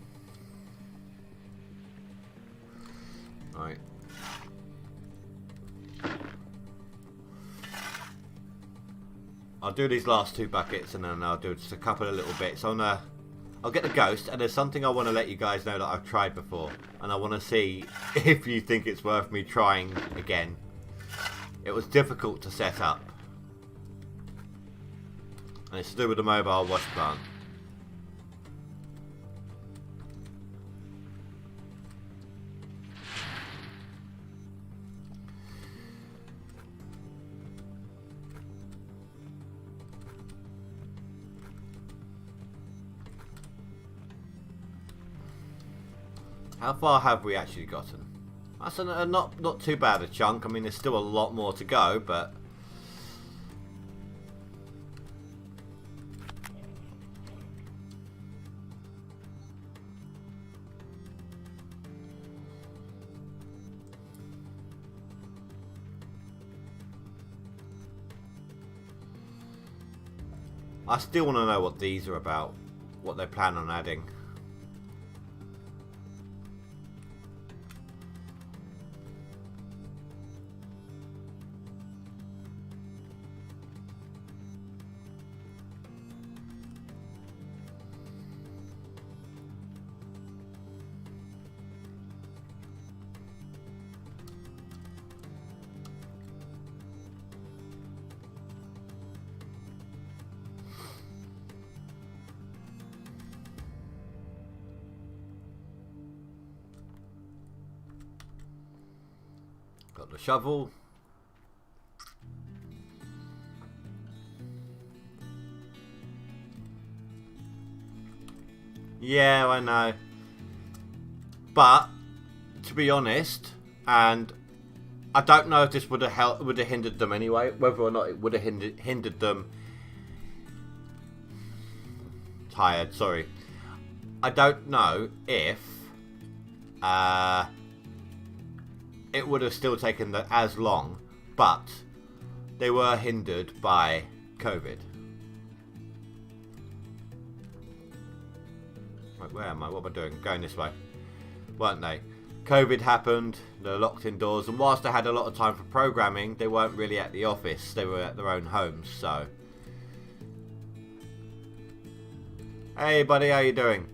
Right. I'll do these last two buckets and then I'll do just a couple of little bits. I'll get the ghost, and there's something I want to let you guys know that I've tried before, and I want to see if you think it's worth me trying again. It was difficult to set up, and it's to do with the mobile wash plant. How far have we actually gotten? That's not too bad a chunk. I mean, there's still a lot more to go, but... I still want to know what these are about, what they plan on adding. Got the shovel. Yeah, I know. But to be honest, and I don't know if this would have hindered them anyway, whether or not it would have hindered them. Tired, sorry. I don't know if it would have still taken as long, but they were hindered by COVID. Right, where am I? What am I doing? Going this way. Weren't they? COVID happened, they're locked indoors, and whilst they had a lot of time for programming, they weren't really at the office, they were at their own homes, so. Hey buddy, how you doing?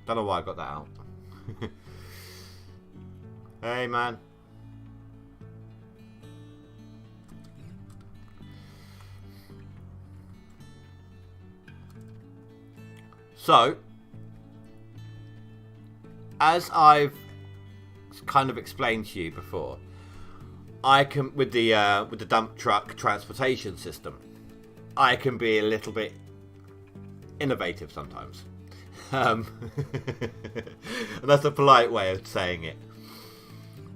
Don't know why I got that out. Hey man. So, as I've kind of explained to you before, I can with the dump truck transportation system, I can be a little bit innovative sometimes. And that's a polite way of saying it.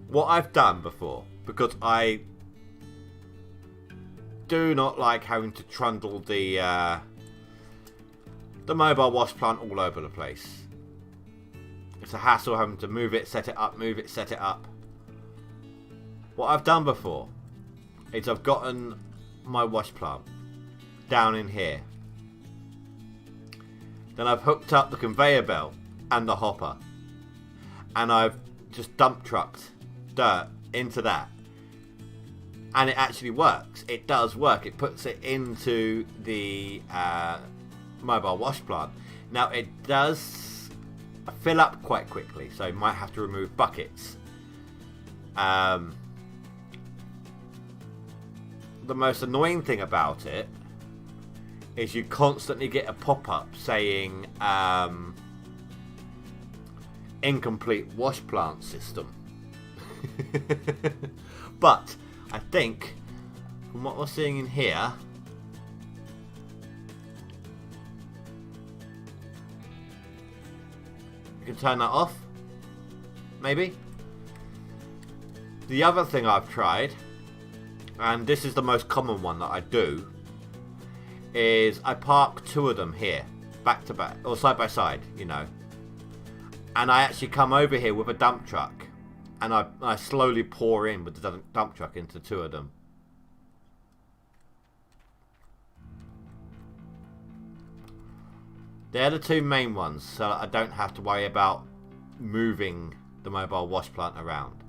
What I've done before, because I do not like having to trundle the mobile wash plant all over the place. It's a hassle having to move it, set it up, move it, set it up. What I've done before is I've gotten my wash plant down in here. Then I've hooked up the conveyor belt and the hopper. And I've just dump trucked dirt into that. And it actually works. It does work. It puts it into the mobile wash plant. Now it does fill up quite quickly, so you might have to remove buckets. The most annoying thing about it is you constantly get a pop-up saying incomplete wash plant system. But I think from what we're seeing in here, you can turn that off, maybe. The other thing I've tried, and this is the most common one that I do, is I park two of them here, back to back, or side by side, you know. And I actually come over here with a dump truck, and I slowly pour in with the dump truck into two of them. They're the two main ones, so I don't have to worry about moving the mobile wash plant around.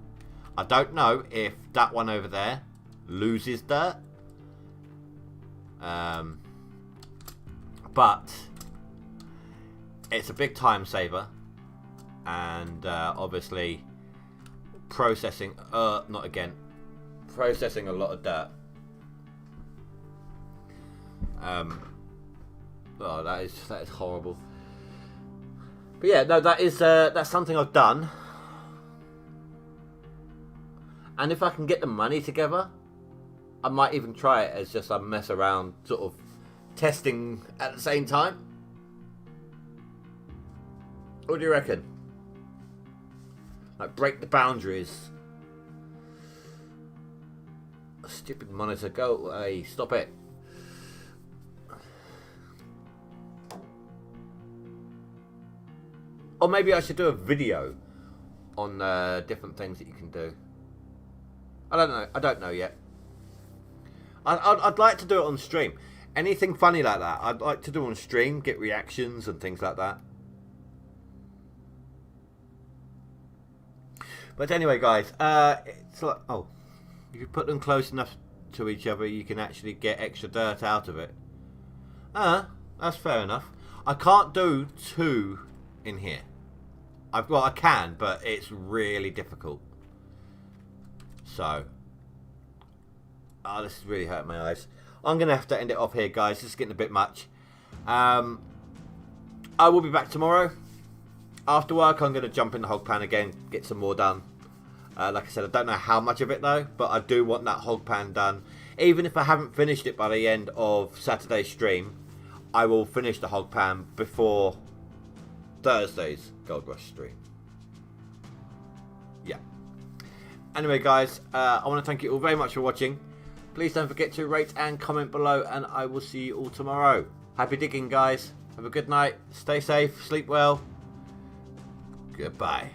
I don't know if that one over there loses dirt. But it's a big time saver. And obviously processing, processing a lot of dirt. Oh, that is horrible. But yeah, no, that's something I've done. And if I can get the money together, I might even try it as just a mess around, sort of testing at the same time. What do you reckon? Like break the boundaries. Stupid monitor, go away, stop it. Or maybe I should do a video on different things that you can do. I don't know. I don't know yet. I'd like to do it on stream. Anything funny like that, I'd like to do on stream, get reactions and things like that. But anyway, guys, it's like, oh, if you put them close enough to each other, you can actually get extra dirt out of it. That's fair enough. I can't do two in here. Well, I can, but it's really difficult. So, this is really hurting my eyes. I'm going to have to end it off here, guys. It's getting a bit much. I will be back tomorrow. After work, I'm going to jump in the hog pan again, get some more done. Like I said, I don't know how much of it though, but I do want that hog pan done. Even if I haven't finished it by the end of Saturday's stream, I will finish the hog pan before Thursday's GoldRush stream. Yeah. Anyway, guys, I want to thank you all very much for watching. Please don't forget to rate and comment below, and I will see you all tomorrow. Happy digging, guys. Have a good night. Stay safe. Sleep well. Goodbye.